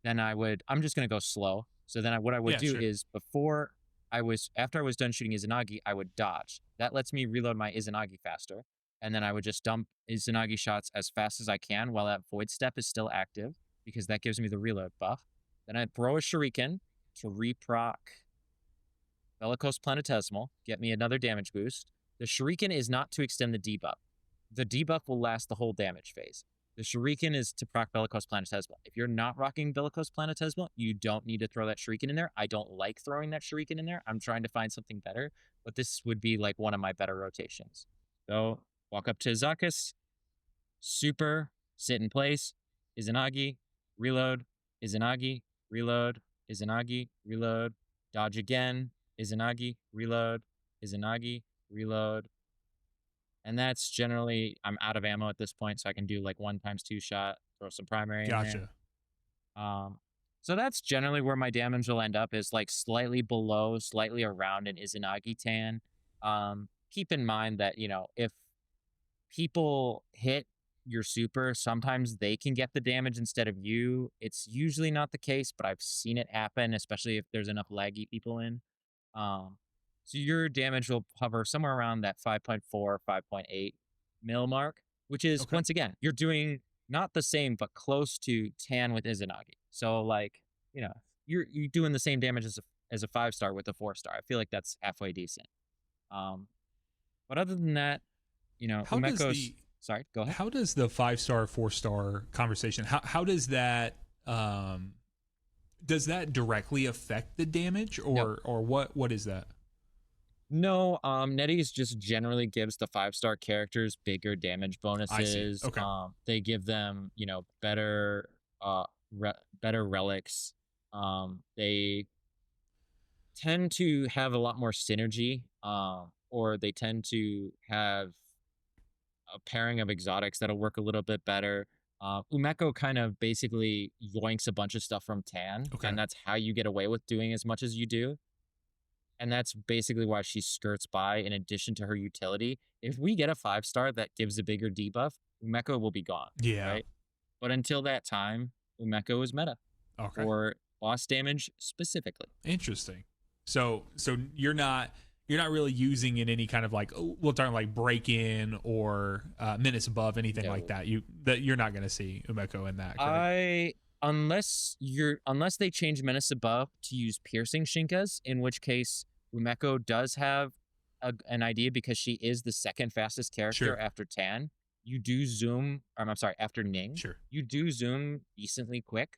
Then I'm just going to go slow. So then what I would do is after I was done shooting Izanagi, I would dodge. That lets me reload my Izanagi faster. And then I would just dump Izanagi shots as fast as I can while that void step is still active, because that gives me the reload buff. Then I'd throw a shuriken to reproc Bellicose Planetesimal, get me another damage boost. The shuriken is not to extend the debuff. The debuff will last the whole damage phase. The shuriken is to proc Bellicose Planetesimal. If you're not rocking Bellicose Planetesimal, you don't need to throw that shuriken in there. I don't like throwing that shuriken in there. I'm trying to find something better, but this would be like one of my better rotations. So walk up to Izakis, super, sit in place, Izanagi, reload, Izanagi, reload, Izanagi, reload, dodge again, Izanagi, reload, Izanagi, reload, And that's generally, I'm out of ammo at this point, so I can do like 1x2 shot, throw some primary in Gotcha. there. So that's generally where my damage will end up, is like slightly below, slightly around an Izanagi tan. Keep in mind that, if people hit your super, sometimes they can get the damage instead of you. It's usually not the case, but I've seen it happen, especially if there's enough laggy people in. So your damage will hover somewhere around that 5.4, 5.8 mil mark, which is, Okay. once again, you're doing not the same, but close to tan with Izanagi. So like, you're doing the same damage as a 5-star with a 4-star. I feel like that's halfway decent. But other than that, How does Umeko's... Sorry, go ahead. How does the 5-star, 4-star conversation, how does that directly affect the damage, or what is that? No, NetEase just generally gives the 5-star characters bigger damage bonuses. I see. Okay. They give them, better better relics. They tend to have a lot more synergy, or they tend to have a pairing of exotics that'll work a little bit better. Umeko kind of basically yoinks a bunch of stuff from Tan, and that's how you get away with doing as much as you do. And that's basically why she skirts by, in addition to her utility. If we get a 5-star that gives a bigger debuff, Umeko will be gone. Yeah. Right? But until that time, Umeko is meta. Okay. For boss damage specifically. Interesting. So you're not really using in any kind of like, we'll talk like break in or minutes above, anything like that. You're not going to see Umeko in that. Correct? Unless they change menace above to use piercing Shinkas, in which case Umeko does have an idea, because she is the second fastest character after Tan. You do zoom, after Ning. Sure. You do zoom decently quick,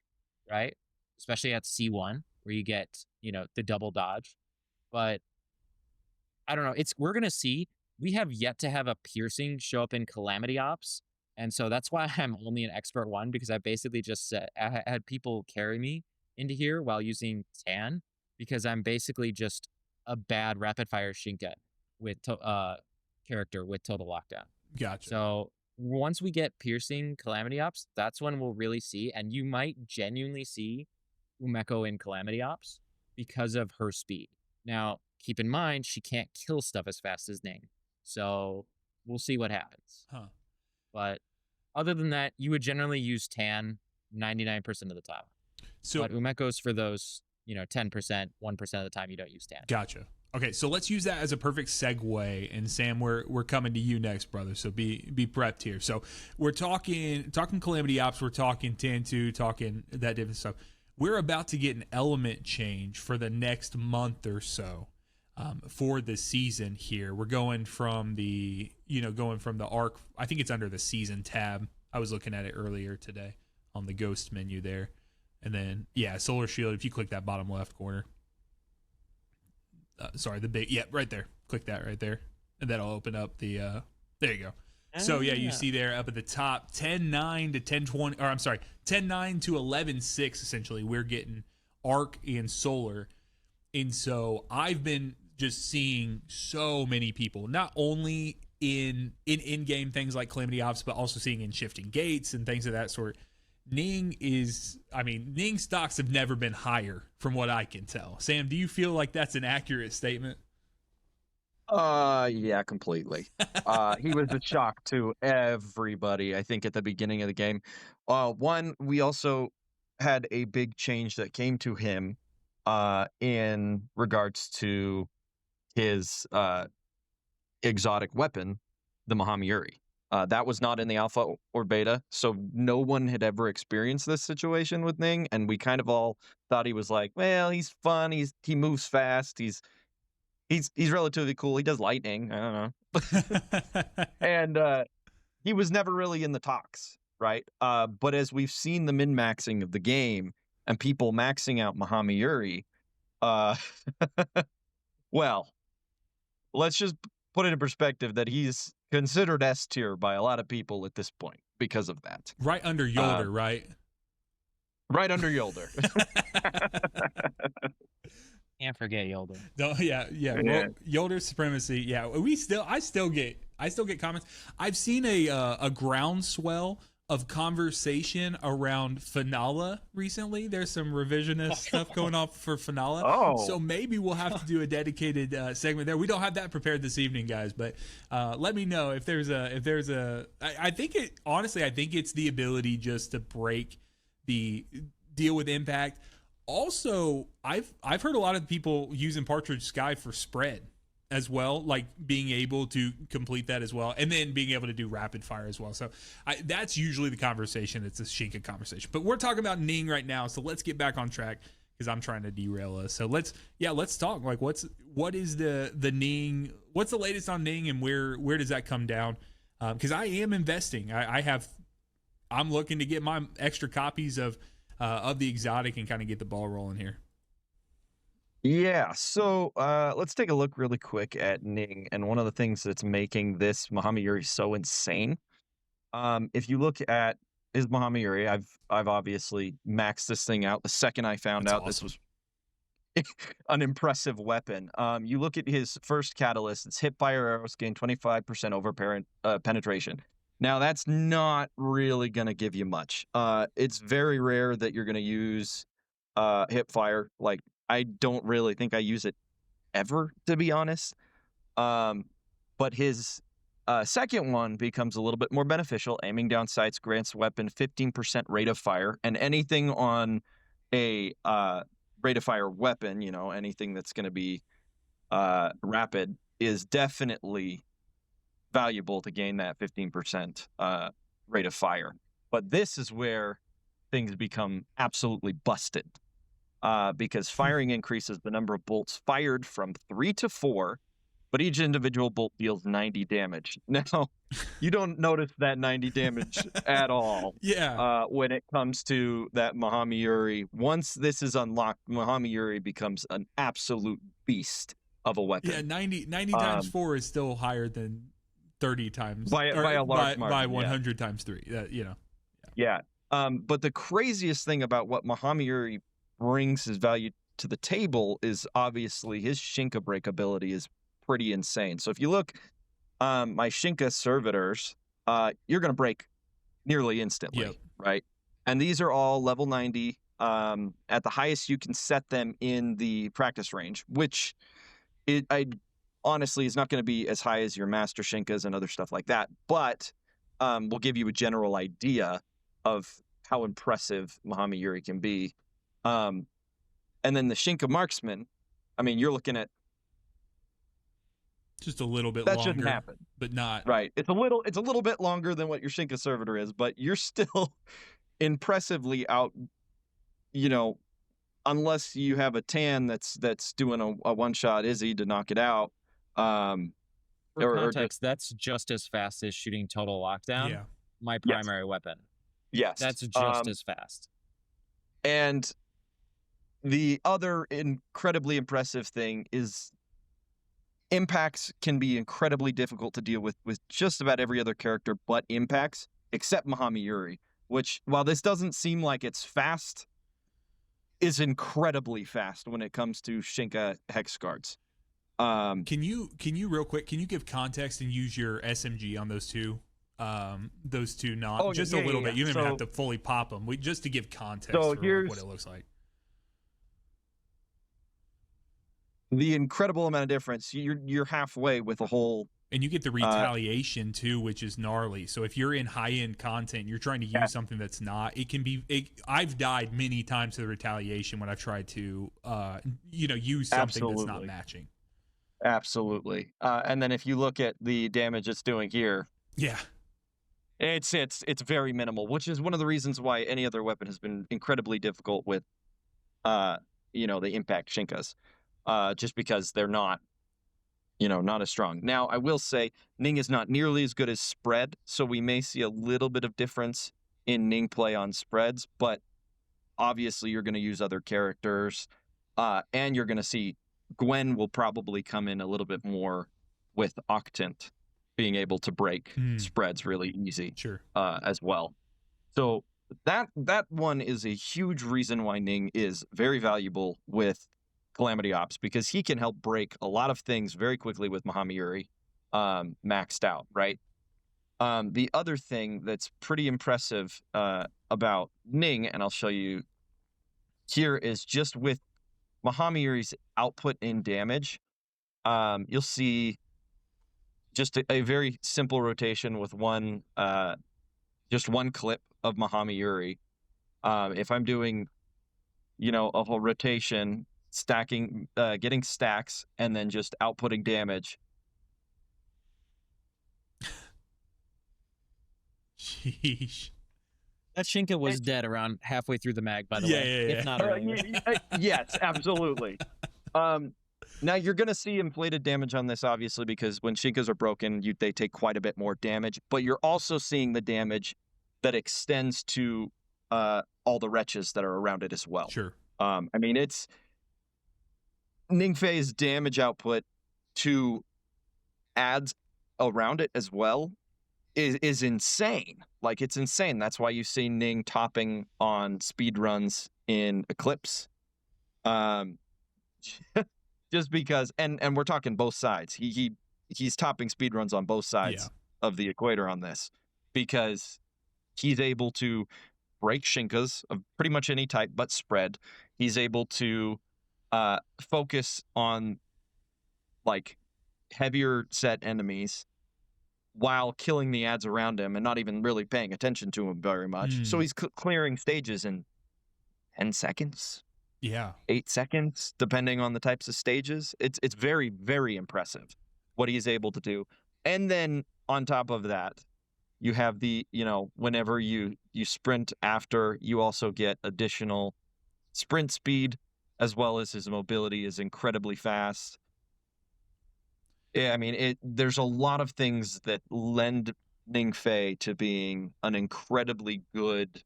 right? Especially at C1, where you get, the double dodge. But I don't know. We're going to see. We have yet to have a piercing show up in Calamity Ops. And so that's why I'm only an expert 1, because I basically just I had people carry me into here while using Tan, because I'm basically just a bad rapid fire Shinka with character with total lockdown. Gotcha. So once we get piercing Calamity Ops, that's when we'll really see, and you might genuinely see Umeko in Calamity Ops because of her speed. Now, keep in mind, she can't kill stuff as fast as Ning. So we'll see what happens. Huh. But other than that, you would generally use Tan 99% of the time. But Umeko's for those, 10%, 1% of the time you don't use Tan. Gotcha. Okay, so let's use that as a perfect segue. And Sam, we're coming to you next, brother. So be prepped here. So we're talking Calamity Ops, we're talking Tan 2, talking that different stuff. We're about to get an element change for the next month or so. For the season here, we're going from the arc. I think it's under the season tab. I was looking at it earlier today on the ghost menu there, and then solar shield. If you click that bottom left corner, the big right there. Click that right there, and that'll open up the. There you go. So you see there up at the top, 10.9 to 10.20, or I'm sorry, 10.9 to 11.6. Essentially, we're getting arc and solar, and so I've been just seeing so many people, not only in-game things like Calamity Ops, but also seeing in shifting gates and things of that sort. Ning stocks have never been higher from what I can tell. Sam, do you feel like that's an accurate statement? Yeah, completely. He was a shock to everybody, I think, at the beginning of the game. One, we also had a big change that came to him in regards to his exotic weapon, the Mahamayuri. That was not in the alpha or beta, so no one had ever experienced this situation with Ning, and we kind of all thought he was like, well, he's fun, he moves fast, he's relatively cool, he does lightning, I don't know. And he was never really in the talks, right? But as we've seen the min-maxing of the game and people maxing out Mahamayuri, well, let's just put it in perspective that he's considered S tier by a lot of people at this point because of that. Right under Yolder, right? Right under Yolder. Can't forget Yolder. No, yeah. Well, Yolder supremacy. Yeah, I still get get comments. I've seen a groundswell of conversation around Finale recently. There's some revisionist stuff going on for Finale. Oh. So maybe we'll have to do a dedicated segment there. We don't have that prepared this evening, guys, but let me know if there's a I think it's the ability just to break the deal with impact. Also, I've heard a lot of people using Partridge Sky for spread as well, like being able to complete that as well, and then being able to do rapid fire as well. So that's usually the conversation. It's a Shinka conversation, but we're talking about Ning right now. So let's get back on track because I'm trying to derail us. So let's talk. Like, what is the Ning? What's the latest on Ning, and where does that come down? Because I am investing. I'm looking to get my extra copies of the exotic and kind of get the ball rolling here. Yeah, so let's take a look really quick at Ning, and one of the things that's making this Mahamayuri so insane. If you look at his Mahamayuri, I've obviously maxed this thing out the second I found out awesome. This was an impressive weapon. You look at his first catalyst; it's hip fire arrows gain 25% over penetration. Now that's not really going to give you much. It's very rare that you're going to use hip fire. Like, I don't really think I use it ever, to be honest. But his second one becomes a little bit more beneficial. Aiming down sights grants weapon 15% rate of fire, and anything on a rate of fire weapon, anything that's going to be rapid, is definitely valuable to gain that 15% rate of fire. But this is where things become absolutely busted. Because firing increases the number of bolts fired from 3 to 4, but each individual bolt deals 90 damage. Now, you don't notice that 90 damage at all. Yeah. When it comes to that Mahamayuri. Once this is unlocked, Mahamayuri becomes an absolute beast of a weapon. Yeah, 90 times 4 is still higher than 30 times by a large margin, by 100 times 3. Yeah. But the craziest thing about what Mahamayuri brings his value to the table is obviously his Shinka breakability is pretty insane. So if you look, my Shinka servitors, you're going to break nearly instantly, right? And these are all level 90. At the highest you can set them in the practice range, which honestly is not going to be as high as your master Shinkas and other stuff like that, but will give you a general idea of how impressive Mahamayuri can be. And then the Shinka marksman, I mean, you're looking at just a little bit that longer, shouldn't happen, but not right. It's a little bit longer than what your Shinka servitor is, but you're still impressively out. Unless you have a tan that's doing a one shot Izzy to knock it out. For context, that's just as fast as shooting total lockdown. Yeah. My primary weapon. Yes, that's just as fast. And the other incredibly impressive thing is impacts can be incredibly difficult to deal with just about every other character but impacts, except Mahamayuri, which, while this doesn't seem like it's fast, is incredibly fast when it comes to Shinka hex guards. Can you real quick, can you give context and use your SMG on those two? Just a little bit. You don't even have to fully pop them. Just to give context for what it looks like. The incredible amount of difference. You're halfway with a whole, and you get the retaliation too, which is gnarly. So if you're in high end content, you're trying to use something that's not. It can be. I've died many times to the retaliation when I've tried to, use something that's not matching. Absolutely. And then if you look at the damage it's doing here, it's very minimal, which is one of the reasons why any other weapon has been incredibly difficult with, the impact Shinkas. Just because they're not as strong. Now, I will say Ning is not nearly as good as spread, so we may see a little bit of difference in Ning play on spreads, but obviously you're going to use other characters, and you're going to see Gwen will probably come in a little bit more with Octant being able to break spreads really easy as well. So that one is a huge reason why Ning is very valuable with Calamity Ops, because he can help break a lot of things very quickly with Mahamayuri, maxed out, right? The other thing that's pretty impressive about Ning, and I'll show you here, is just with Mahamayuri's output in damage, you'll see just a very simple rotation with just one clip of Mahamayuri. If I'm doing, a whole rotation, stacking, getting stacks, and then just outputting damage. Sheesh. That Shinka was dead around halfway through the mag, by the way. Yeah. If not earlier. Yes, absolutely. Now you're going to see inflated damage on this, obviously, because when Shinkas are broken, they take quite a bit more damage. But you're also seeing the damage that extends to all the wretches that are around it as well. Sure. It's Ningfei's damage output to adds around it as well is insane. Like, it's insane. That's why you see Ning topping on speed runs in Eclipse. Just because, and we're talking both sides. He's topping speed runs on both sides of the equator on this, because he's able to break Shinkas of pretty much any type but spread. He's able to focus on like heavier set enemies while killing the ads around him and not even really paying attention to him very much. So he's clearing stages in 10 seconds. Yeah. 8 seconds, depending on the types of stages. It's very, very impressive what he's able to do. And then on top of that, you have the, whenever you sprint after, you also get additional sprint speed, as well as his mobility is incredibly fast. Yeah, there's a lot of things that lend Ningfei to being an incredibly good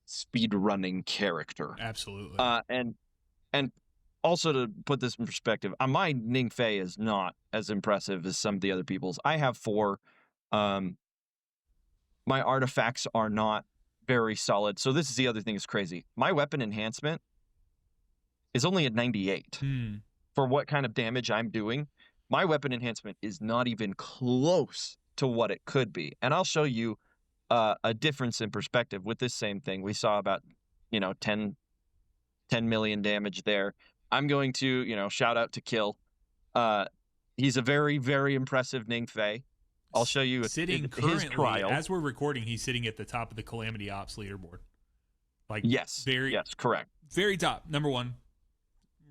speed running character. Absolutely. And also, to put this in perspective, my Ningfei is not as impressive as some of the other people's. I have 4. My artifacts are not very solid. So this is the other thing that's crazy. My weapon enhancement is only at 98 for what kind of damage I'm doing. My weapon enhancement is not even close to what it could be. And I'll show you a difference in perspective with this same thing. We saw about, 10 million damage there. I'm going to, shout out to Kill. He's a very, very impressive Ningfei. I'll show you sitting his trial. As we're recording, he's sitting at the top of the Calamity Ops leaderboard. Yes, correct. Very top, number 1.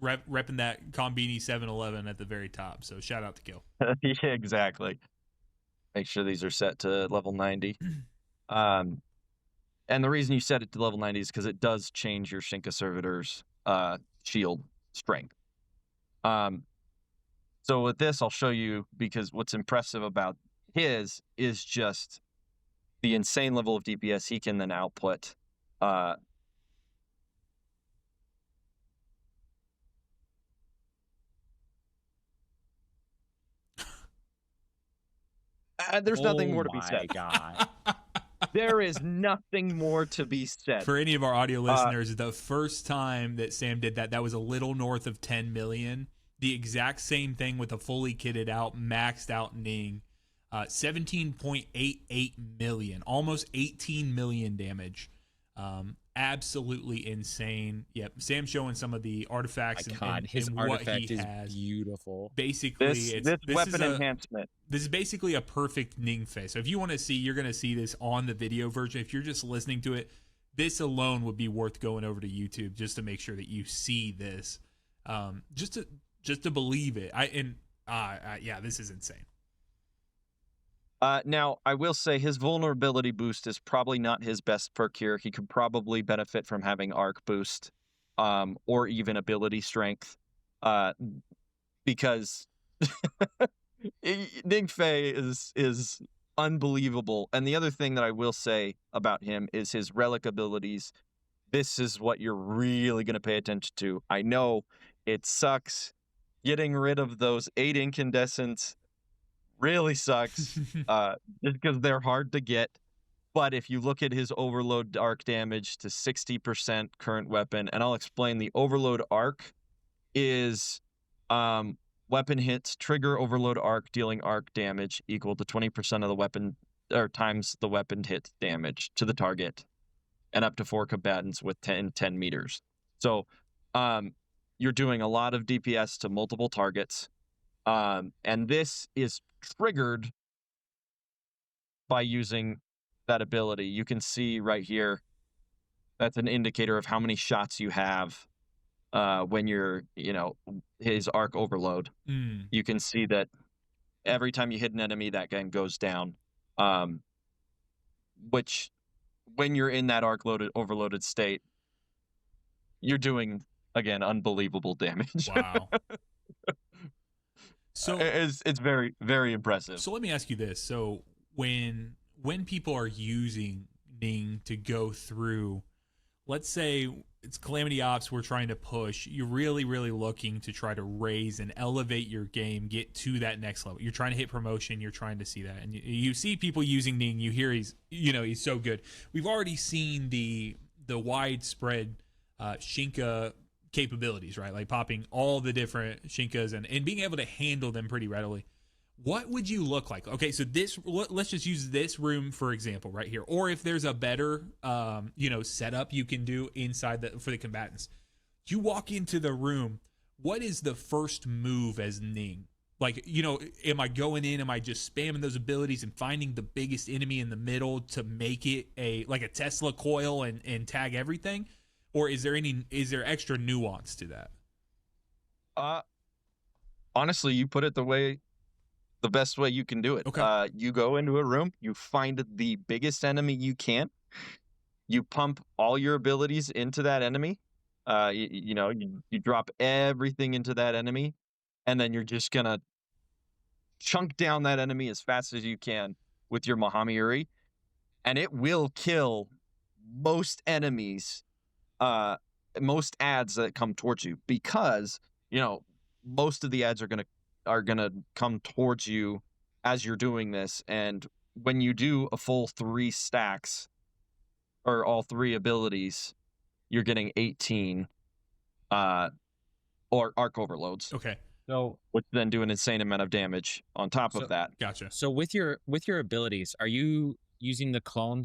Repping that Combini 711 at the very top. So shout out to Kill. Yeah, exactly. Make sure these are set to level 90. And the reason you set it to level 90 is because it does change your Shinka servitor's shield strength. So with this, I'll show you, because what's impressive about his is just the insane level of DPS he can then output. There's nothing more to be said. God. There is nothing more to be said. For any of our audio listeners, the first time that Sam did that was a little north of 10 million. The exact same thing with a fully kitted out, maxed out Ning. 17.88 million, almost 18 million damage. Absolutely insane. Yep. Sam's showing some of the artifacts and his and artifact what he is has. beautiful. Basically, this weapon enhancement. This is basically a perfect Ningfei. So if you want to see, you're going to see this on the video version. If you're just listening to it, this alone would be worth going over to YouTube just to make sure that you see this. Just to believe it. Yeah, this is insane. Now, I will say his vulnerability boost is probably not his best perk here. He could probably benefit from having arc boost, or even ability strength, because Ningfei is unbelievable. And the other thing that I will say about him is his relic abilities. This is what you're really going to pay attention to. I know it sucks. Getting rid of those 8 incandescents really sucks, just because they're hard to get. But if you look at his overload arc damage to 60% current weapon, and I'll explain, the overload arc is weapon hits trigger overload arc, dealing arc damage equal to 20% of the weapon or times the weapon hit damage to the target, and up to 4 combatants with 10 meters. So you're doing a lot of DPS to multiple targets, and this is triggered by using that ability. You can see right here, that's an indicator of how many shots you have when you're, his arc overload. You can see that every time you hit an enemy, that gun goes down, which when you're in that arc overloaded state, you're doing, again, unbelievable damage. Wow. So it's very, very impressive. So let me ask you this. So when people are using Ning to go through, let's say it's Calamity Ops, we're trying to push, you're really, really looking to try to raise and elevate your game, get to that next level. You're trying to hit promotion, you're trying to see that. And you see people using Ning, you hear he's so good. We've already seen the widespread Shinka capabilities, right? Like popping all the different Shinkas and being able to handle them pretty readily. What would you look like? Okay, so let's just use this room for example right here. Or if there's a better setup you can do inside for the combatants. You walk into the room, what is the first move as Ning? Like, am I going in, am I just spamming those abilities and finding the biggest enemy in the middle to make it a Tesla coil and tag everything? Or is there extra nuance to that? Honestly, you put it the best way you can do it. Okay. You go into a room, you find the biggest enemy you can, you pump all your abilities into that enemy, you drop everything into that enemy, and then you're just gonna chunk down that enemy as fast as you can with your Mahamayuri, and it will kill most enemies, most ads that come towards you, because most of the ads are gonna come towards you as you're doing this. And when you do a full 3 stacks or all 3 abilities, you're getting 18 or arc overloads. Okay. So which then do an insane amount of damage on top of that. Gotcha. So with your abilities, are you using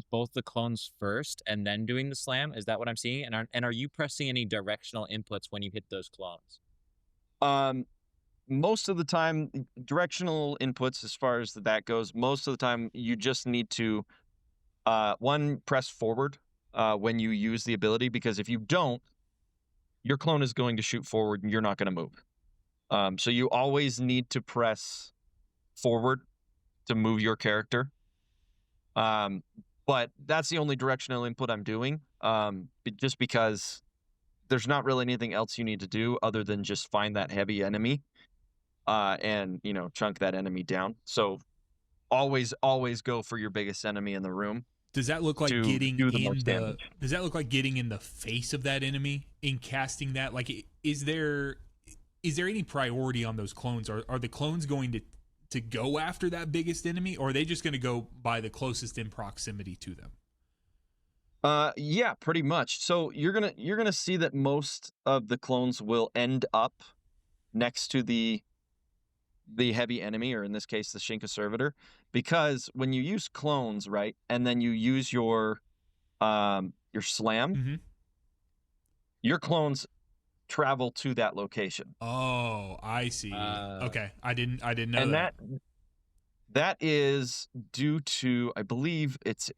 both the clones first and then doing the slam? Is that what I'm seeing? And are you pressing any directional inputs when you hit those clones? Most of the time, directional inputs, as far as that goes, most of the time you just need to press forward when you use the ability, because if you don't, your clone is going to shoot forward and you're not going to move. So you always need to press forward to move your character. But that's the only directional input I'm doing, just because there's not really anything else you need to do other than just find that heavy enemy and chunk that enemy down. So always go for your biggest enemy in the room. Does that look like getting does that look like getting in the face of that enemy in casting that? Like, is there any priority on those clones? Are the clones going to go after that biggest enemy, or are they just going to go by the closest in proximity to them? Yeah, pretty much. So you're gonna see that most of the clones will end up next to the heavy enemy, or in this case the Shinka servitor, because when you use clones, right, and then you use your slam, Mm-hmm. your clones travel to that location. Oh, I see. Okay, I didn't know and that. that is due to, I believe it's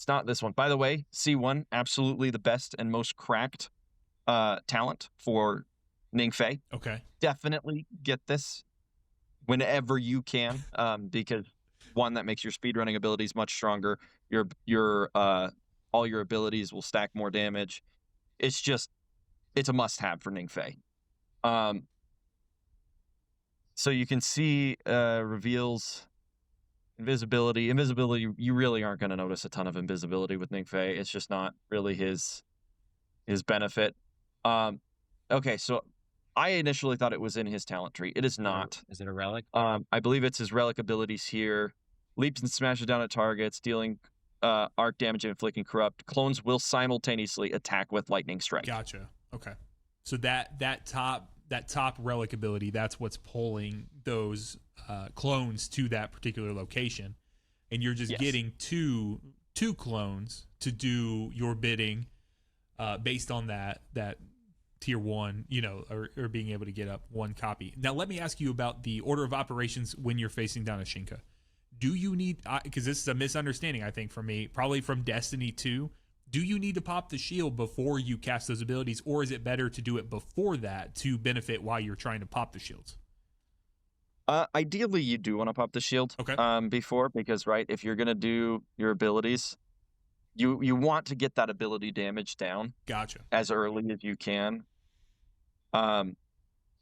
not this one. By the way, C1, absolutely the best and most cracked talent for Ning Fei. Okay. Definitely get this whenever you can, because one, that makes your speedrunning abilities much stronger. Your all your abilities will stack more damage. It's a must-have for Ning Fei. So you can see reveals invisibility. You really aren't going to notice a ton of invisibility with Ning Fei. It's just not really his benefit. Okay, so I initially thought it was in his talent tree. It is not. Is it a relic? I believe it's his relic abilities here. Leaps and smashes down at targets, dealing arc damage and inflicting corrupt. Clones will simultaneously attack with lightning strike. Gotcha. Okay. So that top that top relic ability, that's what's pulling those clones to that particular location, and you're just getting two clones to do your bidding based on that tier 1, or being able to get up one copy. Now let me ask you about the order of operations when you're facing down a Shinka. Do you need, because this is a misunderstanding I think from me, probably from Destiny 2, do you need to pop the shield before you cast those abilities, or is it better to do it before that to benefit while you're trying to pop the shields? Ideally, you do want to pop the shield before, because if you're gonna do your abilities, you want to get that ability damage down. Gotcha. As early as you can.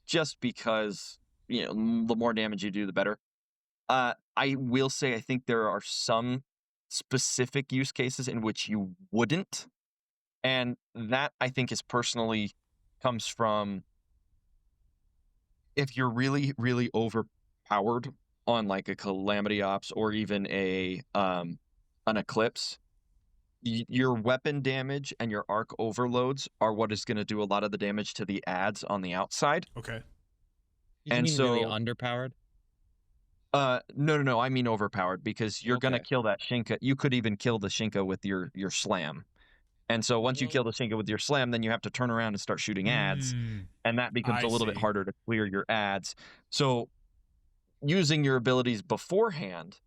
Just because the more damage you do, the better. I will say I think there are some specific use cases in which you wouldn't, and that I think is personally comes from if you're really, really overpowered on like a Calamity Ops or even an Eclipse, your weapon damage and your arc overloads are what is going to do a lot of the damage to the ads on the outside. Okay. You mean really underpowered? No. I mean overpowered, because you're going to kill that Shinka. You could even kill the Shinka with your slam. And so once you kill the Shinka with your slam, then you have to turn around and start shooting ads. And that becomes a little bit harder to clear your ads. So using your abilities beforehand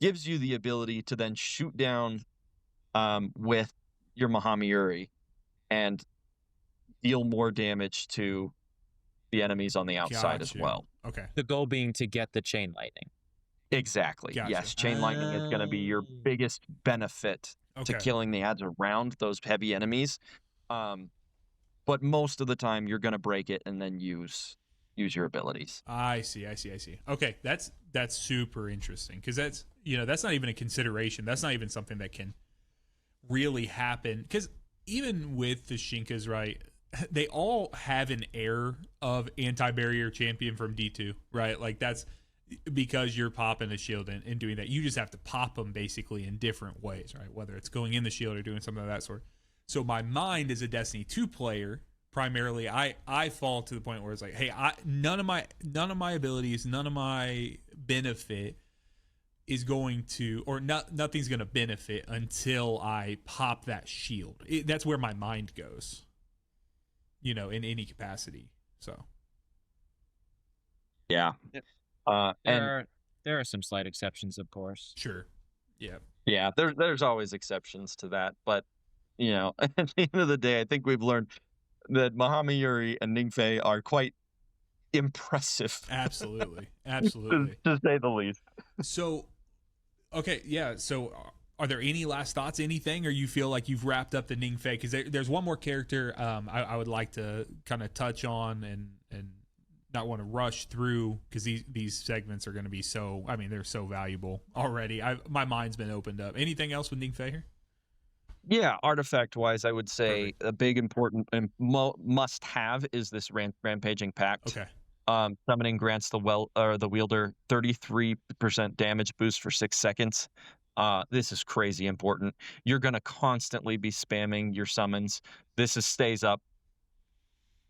gives you the ability to then shoot down with your Mahamayuri and deal more damage to the enemies on the outside as well. Okay. The goal being to get the chain lightning. Exactly. Gotcha. Yes, chain lightning is going to be your biggest benefit to killing the ads around those heavy enemies. But most of the time you're going to break it and then use your abilities. I see. Okay, that's super interesting, because that's that's not even a consideration. That's not even something that can really happen, because even with the Shinkas, right, they all have an air of anti-barrier champion from D2, right? Like that's because you're popping the shield and doing that. You just have to pop them basically in different ways, right? Whether it's going in the shield or doing something of that sort. So my mind as a Destiny 2 player, primarily, I fall to the point where it's like, hey, none of my abilities, none of my benefit is going to, or nothing's going to benefit until I pop that shield. That's where my mind goes, in any capacity. So, yeah. There are some slight exceptions, of course. Sure. Yeah. Yeah. There's always exceptions to that, but at the end of the day, I think we've learned that Mahamayuri and Ning are quite impressive. Absolutely. to say the least. So, okay, yeah. So, are there any last thoughts, anything, or you feel like you've wrapped up the Ning? Because there's one more character I would like to kind of touch on and not want to rush through, because these segments are going to be they're so valuable already. My mind's been opened up. Anything else with Ning here? Yeah, artifact-wise, I would say a big important and must-have is this Rampaging Pact. Okay. Summoning grants the wielder 33% damage boost for 6 seconds. This is crazy important. You're going to constantly be spamming your summons. This stays up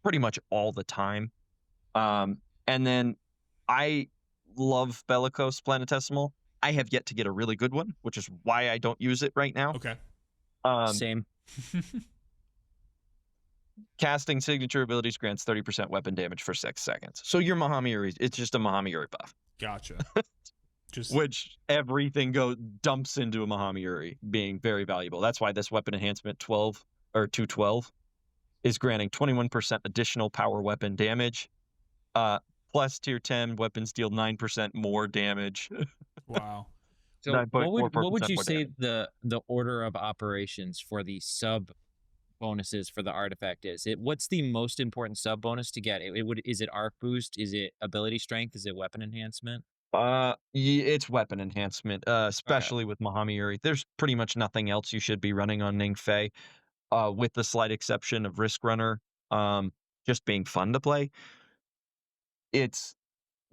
pretty much all the time. And then I love Bellicose Planetesimal. I have yet to get a really good one, which is why I don't use it right now. Okay. Same. Casting signature abilities grants 30% weapon damage for 6 seconds. So your Mahamayuri, it's just a Mahamayuri buff. Gotcha. Which everything dumps into a Mahamayuri, being very valuable. That's why this weapon enhancement 212 is granting 21% additional power weapon damage. Plus tier 10 weapons deal 9% more damage. Wow. So what would you say the order of operations for the sub bonuses for the artifact is? What's the most important sub bonus to get? Is it arc boost? Is it ability strength? Is it weapon enhancement? It's weapon enhancement, especially with Mahamayuri. There's pretty much nothing else you should be running on Ning, with the slight exception of Risk Runner, just being fun to play.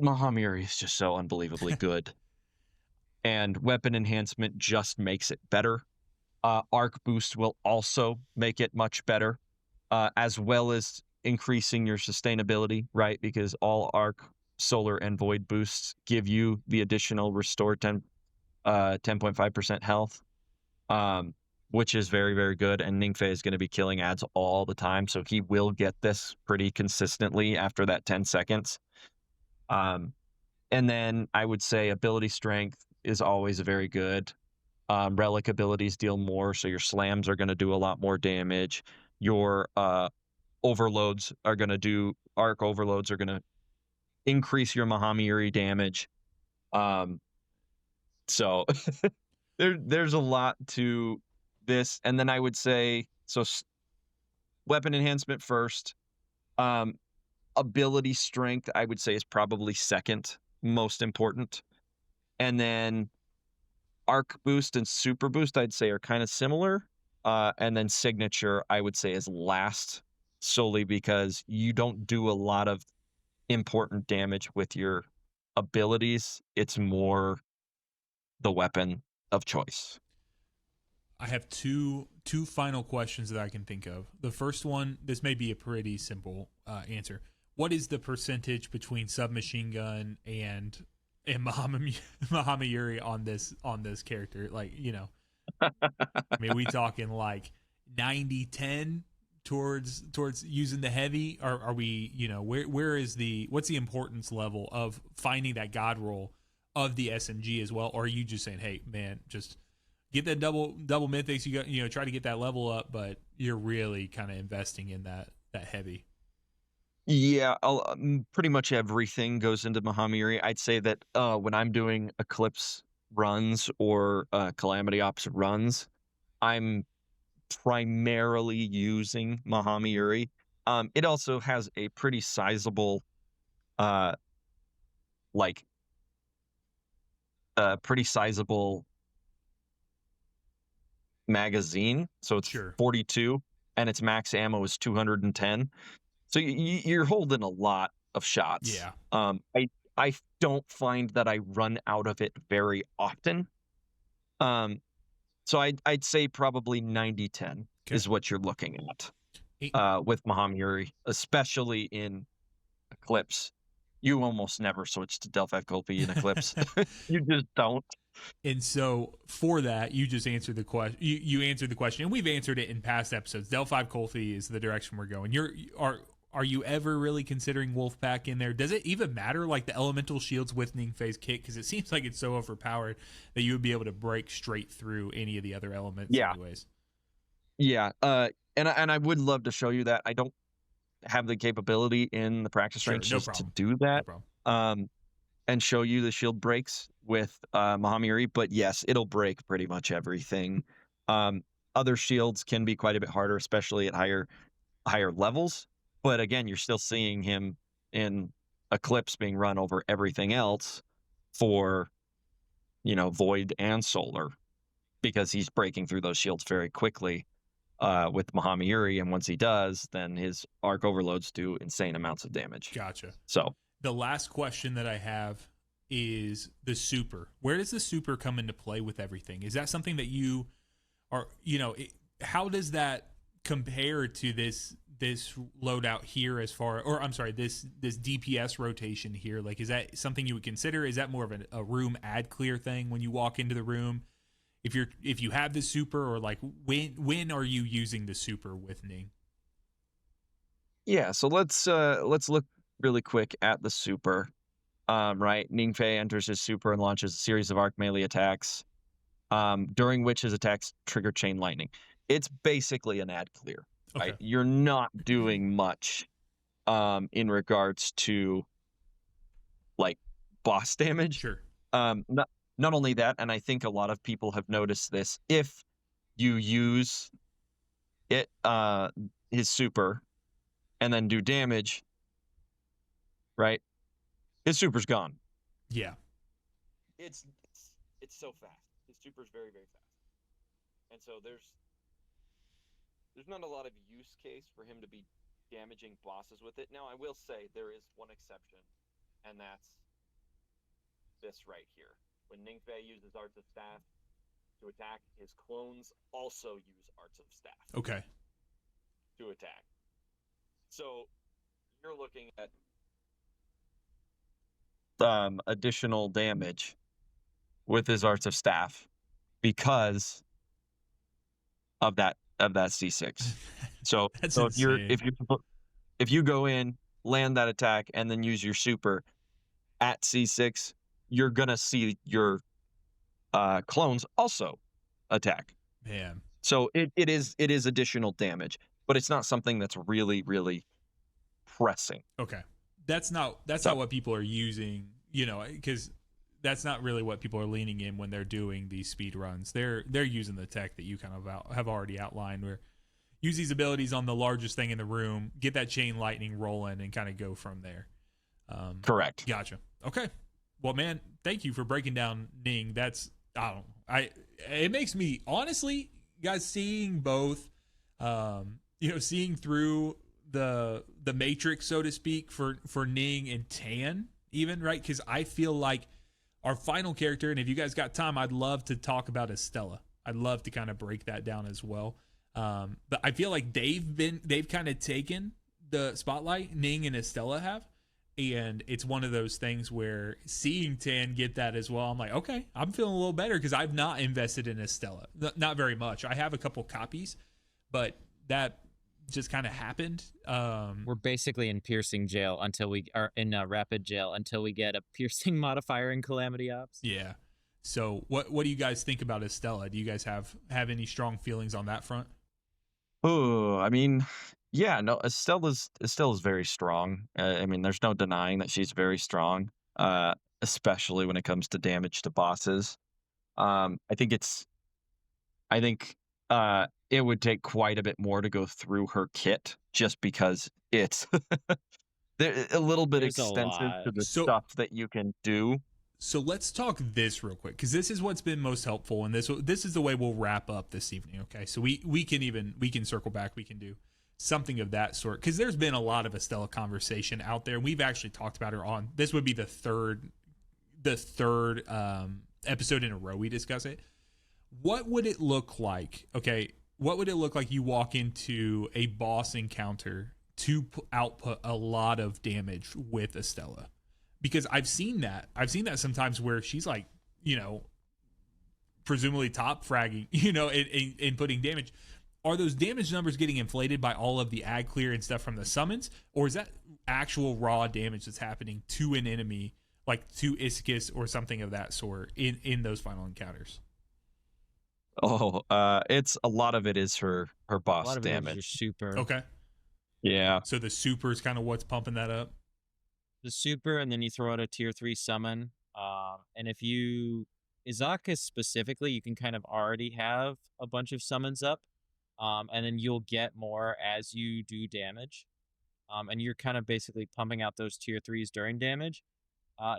Mahamayuri is just so unbelievably good. And weapon enhancement just makes it better. Arc boost will also make it much better, as well as increasing your sustainability, right? Because all arc, solar, and void boosts give you the additional restore 10.5% health, which is very, very good. And Ningfei is going to be killing ads all the time, so he will get this pretty consistently after that 10 seconds. And then I would say ability strength is always very good. Relic abilities deal more, so your slams are going to do a lot more damage. Your overloads are going to do, arc overloads are going to increase your Mahamayuri damage. So there's a lot to this. And then I would say, so weapon enhancement first. Ability strength, I would say, is probably second most important. And then arc boost and super boost, I'd say, are kind of similar. And then signature, I would say, is last, solely because you don't do a lot of important damage with your abilities. It's more the weapon of choice. I have two final questions that I can think of. The first one, this may be a pretty simple answer. What is the percentage between submachine gun and Mahamayuri on this character? Like, you know, I mean, we talking like 90-10 towards using the heavy? Are we, you know, what's the importance level of finding that god roll of the SMG as well? Or are you just saying, hey man, just get that double mythics, you got, you know, try to get that level up, but you're really kind of investing in that heavy? Yeah, pretty much everything goes into Mahamayuri. I'd say that when I'm doing Eclipse runs or Calamity Ops runs, I'm primarily using Mahamayuri. It also has a pretty sizable, magazine. So it's Sure. 42, and its max ammo is 210. So you're holding a lot of shots. Yeah. I don't find that I run out of it very often. So I'd say probably 90-10 is what you're looking at with Mahamayuri, especially in Eclipse. You almost never switch to Delphi Colby in Eclipse. You just don't. And so for that, you just answered the question. You answered the question, and we've answered it in past episodes. Delphi Colby is the direction we're going. Are you ever really considering Wolfpack in there? Does it even matter, like the elemental shields with Ningfei's kit? Because it seems like it's so overpowered that you would be able to break straight through any of the other elements anyways. Yeah. And I would love to show you that. I don't have the capability in the practice range just to do that. And show you the shield breaks with Mahamayuri. But yes, it'll break pretty much everything. Other shields can be quite a bit harder, especially at higher levels. But again, you're still seeing him in Eclipse being run over everything else for, you know, Void and Solar, because he's breaking through those shields very quickly with Mahamayuri. And once he does, then his arc overloads do insane amounts of damage. Gotcha. So the last question that I have is the super. Where does the super come into play with everything? Is that something that you are, you know, how does that compare to this loadout here this DPS rotation here? Like, is that something you would consider? Is that more of a room ad clear thing when you walk into the room? If you have the super, or like when are you using the super with Ning? Yeah, so let's look really quick at the super. Right, Ningfei enters his super and launches a series of arc melee attacks, during which his attacks trigger chain lightning. It's basically an ad clear. Right? Okay. You're not doing much in regards to like boss damage. Sure. Not only that, and I think a lot of people have noticed this, if you use it his super and then do damage, right? His super's gone. Yeah. It's so fast. His super's very, very fast. And so there's not a lot of use case for him to be damaging bosses with it. Now, I will say there is one exception, and that's this right here. When Ningfei uses Arts of Staff to attack, his clones also use Arts of Staff. Okay. To attack. So you're looking at additional damage with his Arts of Staff because of that C6. So That's so insane. if you go in, land that attack, and then use your super at C6, you're gonna see your clones also attack. Man. So it is additional damage, but it's not something that's really, really pressing. Okay. That's not what people are using, because that's not really what people are leaning in when they're doing these speed runs. They're using the tech that you kind of have already outlined, where use these abilities on the largest thing in the room, get that chain lightning rolling, and kind of go from there. Correct. Gotcha. Okay. Well, man, thank you for breaking down Ning. That's it makes me, honestly, guys, seeing both, seeing through the matrix, so to speak, for Ning and Tan, even, right? Because I feel like our final character, and if you guys got time, I'd love to talk about Estela. I'd love to kind of break that down as well. But I feel like they've kind of taken the spotlight, Ning and Estela have. And it's one of those things where seeing Tan get that as well, I'm like, okay, I'm feeling a little better because I've not invested in Estela. Not very much. I have a couple copies, but that just kind of happened. We're basically in piercing jail until we are in rapid jail until we get a piercing modifier in Calamity Ops. Yeah. So what do you guys think about Estela? Do you guys have any strong feelings on that front? Oh, I mean, yeah, no, Estela's very strong. I mean, there's no denying that she's very strong, especially when it comes to damage to bosses. I think it would take quite a bit more to go through her kit, just because it's a little bit There's a extensive lot. to the So- stuff that you can do. So let's talk this real quick, because this is what's been most helpful, and this is the way we'll wrap up this evening. Okay, so we can circle back, we can do something of that sort, because there's been a lot of Estela conversation out there. We've actually talked about her on, this would be the third episode in a row we discuss it. What would it look like? Okay, what would it look like you walk into a boss encounter to output a lot of damage with Estela? Because I've seen that sometimes where she's like, presumably top fragging, in putting damage. Are those damage numbers getting inflated by all of the ag clear and stuff from the summons? Or is that actual raw damage that's happening to an enemy, like to Iskis or something of that sort in those final encounters? Oh, it's a lot of it is her A boss lot of it is damage. your super. Okay. Yeah. So the super is kind of what's pumping that up. The super, and then you throw out a tier 3 summon. And if you Izanagi specifically, you can kind of already have a bunch of summons up. And then you'll get more as you do damage. And you're kind of basically pumping out those tier 3s during damage.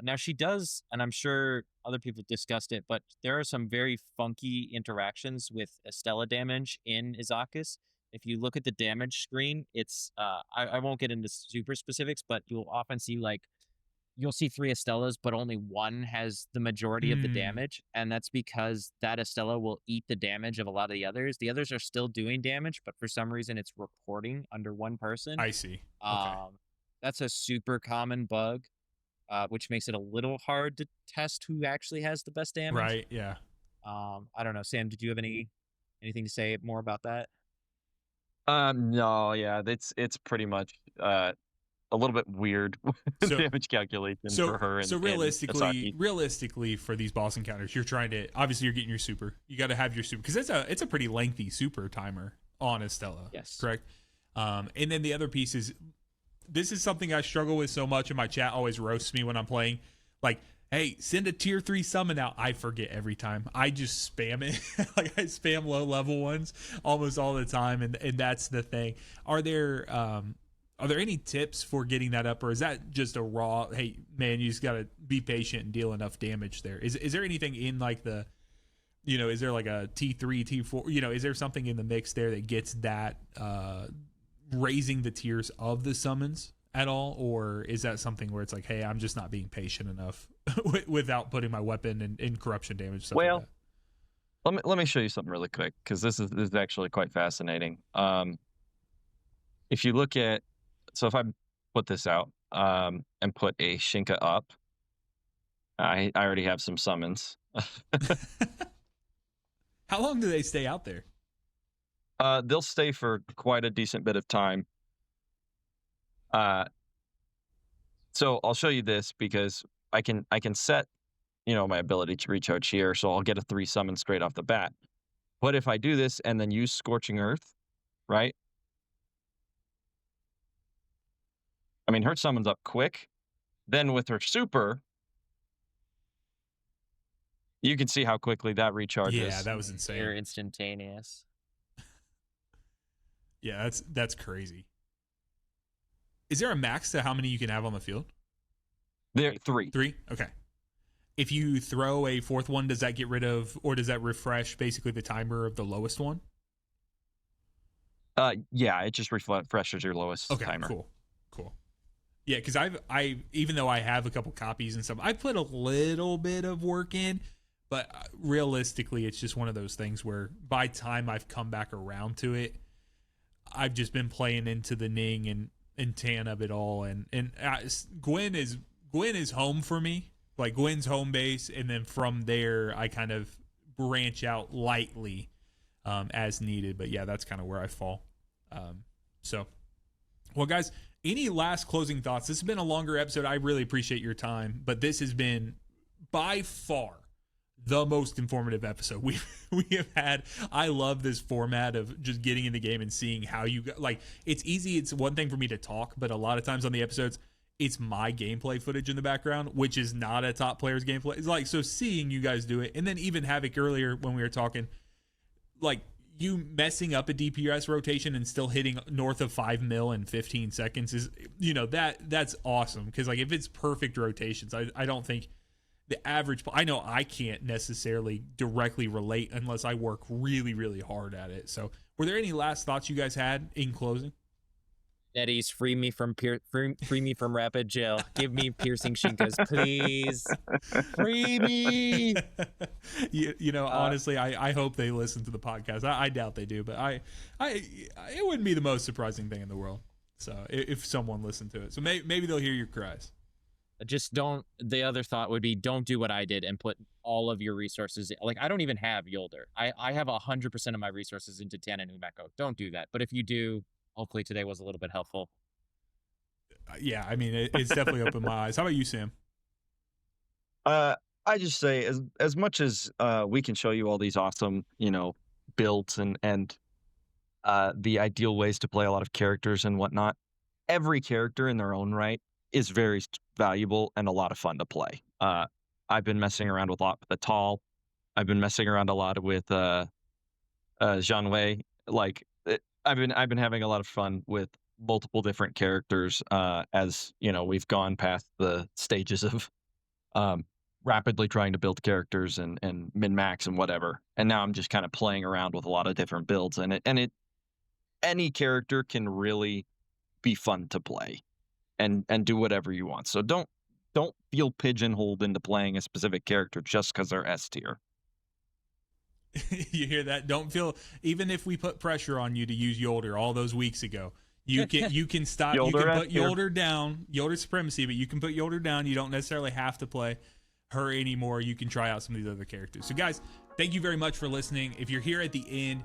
Now she does, and I'm sure other people discussed it, but there are some very funky interactions with Estela damage in Izanagi. If you look at the damage screen, it's I won't get into super specifics, but you'll often see you'll see 3 Estelas, but only one has the majority of the damage, and that's because that Estela will eat the damage of a lot of the others. The others are still doing damage, but for some reason it's reporting under one person. I see. Okay. That's a super common bug, which makes it a little hard to test who actually has the best damage. Right. Yeah. I don't know, Sam. Did you have anything to say more about that? No, yeah, it's pretty much a little bit weird So- damage calculation for her. So and Izanagi. realistically, for these boss encounters, you're trying to, obviously you're getting your super. You got to have your super, because it's a pretty lengthy super timer on Estela. Yes. Correct. And then the other piece is, this is something I struggle with so much, and my chat always roasts me when I'm playing. Like, hey, send a tier 3 summon out. I forget every time. I just spam it. Like, I spam low level ones almost all the time, and that's the thing. Are there any tips for getting that up, or is that just a raw, hey man, you just gotta be patient and deal enough damage there? Is there anything in like the, is there like a T3, T4, is there something in the mix there that gets that raising the tiers of the summons at all? Or is that something where it's like, hey, I'm just not being patient enough without putting my weapon in corruption damage, stuff Well, like that? let me show you something really quick, because this is actually quite fascinating. If you look at, so if I put this out and put a Shinka up. I already have some summons. How long do they stay out there? They'll stay for quite a decent bit of time. So I'll show you this because I can set, my ability to reach out here, so I'll get a 3 summon straight off the bat. But if I do this and then use Scorching Earth, right? I mean, her summons up quick. Then with her super, you can see how quickly that recharges. Yeah, that was insane. They're instantaneous. Yeah, that's crazy. Is there a max to how many you can have on the field? There, 3. 3? Okay. If you throw a 4th one, does that get rid of, or does that refresh basically the timer of the lowest one? Yeah, it just refreshes your lowest timer. Cool. Yeah, because I even though I have a couple copies and stuff, I put a little bit of work in, but realistically, it's just one of those things where by time I've come back around to it, I've just been playing into the Ning and Tan of it all, and Gwen is home for me. Like Gwen's home base, and then from there I kind of branch out lightly as needed. But yeah, that's kind of where I fall. Well, guys, any last closing thoughts? This has been a longer episode. I really appreciate your time, but this has been by far the most informative episode we have had. I love this format of just getting in the game and seeing how you like. It's easy. It's one thing for me to talk, but a lot of times on the episodes, it's my gameplay footage in the background, which is not a top player's gameplay. It's like, so seeing you guys do it, and then even Havoc earlier when we were talking, like you messing up a DPS rotation and still hitting north of 5 mil in 15 seconds is, that's awesome. Cause like if it's perfect rotations, I don't think the average, I know I can't necessarily directly relate unless I work really, really hard at it. So were there any last thoughts you guys had in closing? Netties, free me from rapid jail. Give me piercing Shinkas, please. Free me. Honestly, I hope they listen to the podcast. I doubt they do, but it wouldn't be the most surprising thing in the world. So if someone listened to it, so maybe they'll hear your cries. Just don't. The other thought would be don't do what I did and put all of your resources. Like I don't even have Yolder. I have 100% of my resources into Tan and Umeko. Don't do that. But if you do, hopefully today was a little bit helpful. Yeah, I mean, it's definitely opened my eyes. How about you, Sam? I just say as much as we can show you all these awesome, builds and the ideal ways to play a lot of characters and whatnot, every character in their own right is very valuable and a lot of fun to play. I've been messing around with a lot with the Tall. I've been messing around a lot with Zhanwei. I've been having a lot of fun with multiple different characters as we've gone past the stages of rapidly trying to build characters and min-max and whatever. And now I'm just kind of playing around with a lot of different builds, and any character can really be fun to play and do whatever you want. So don't feel pigeonholed into playing a specific character just because they're S tier. You hear that? Don't feel, even if we put pressure on you to use Yolder all those weeks ago, you can stop. You can put Yolder down, Yolder supremacy, but you can put Yolder down. You don't necessarily have to play her anymore. You can try out some of these other characters. So guys, thank you very much for listening. If you're here at the end,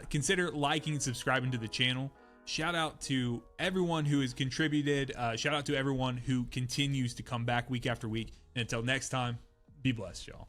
consider liking and subscribing to the channel. Shout out to everyone who has contributed. Shout out to everyone who continues to come back week after week. And until next time, be blessed, y'all.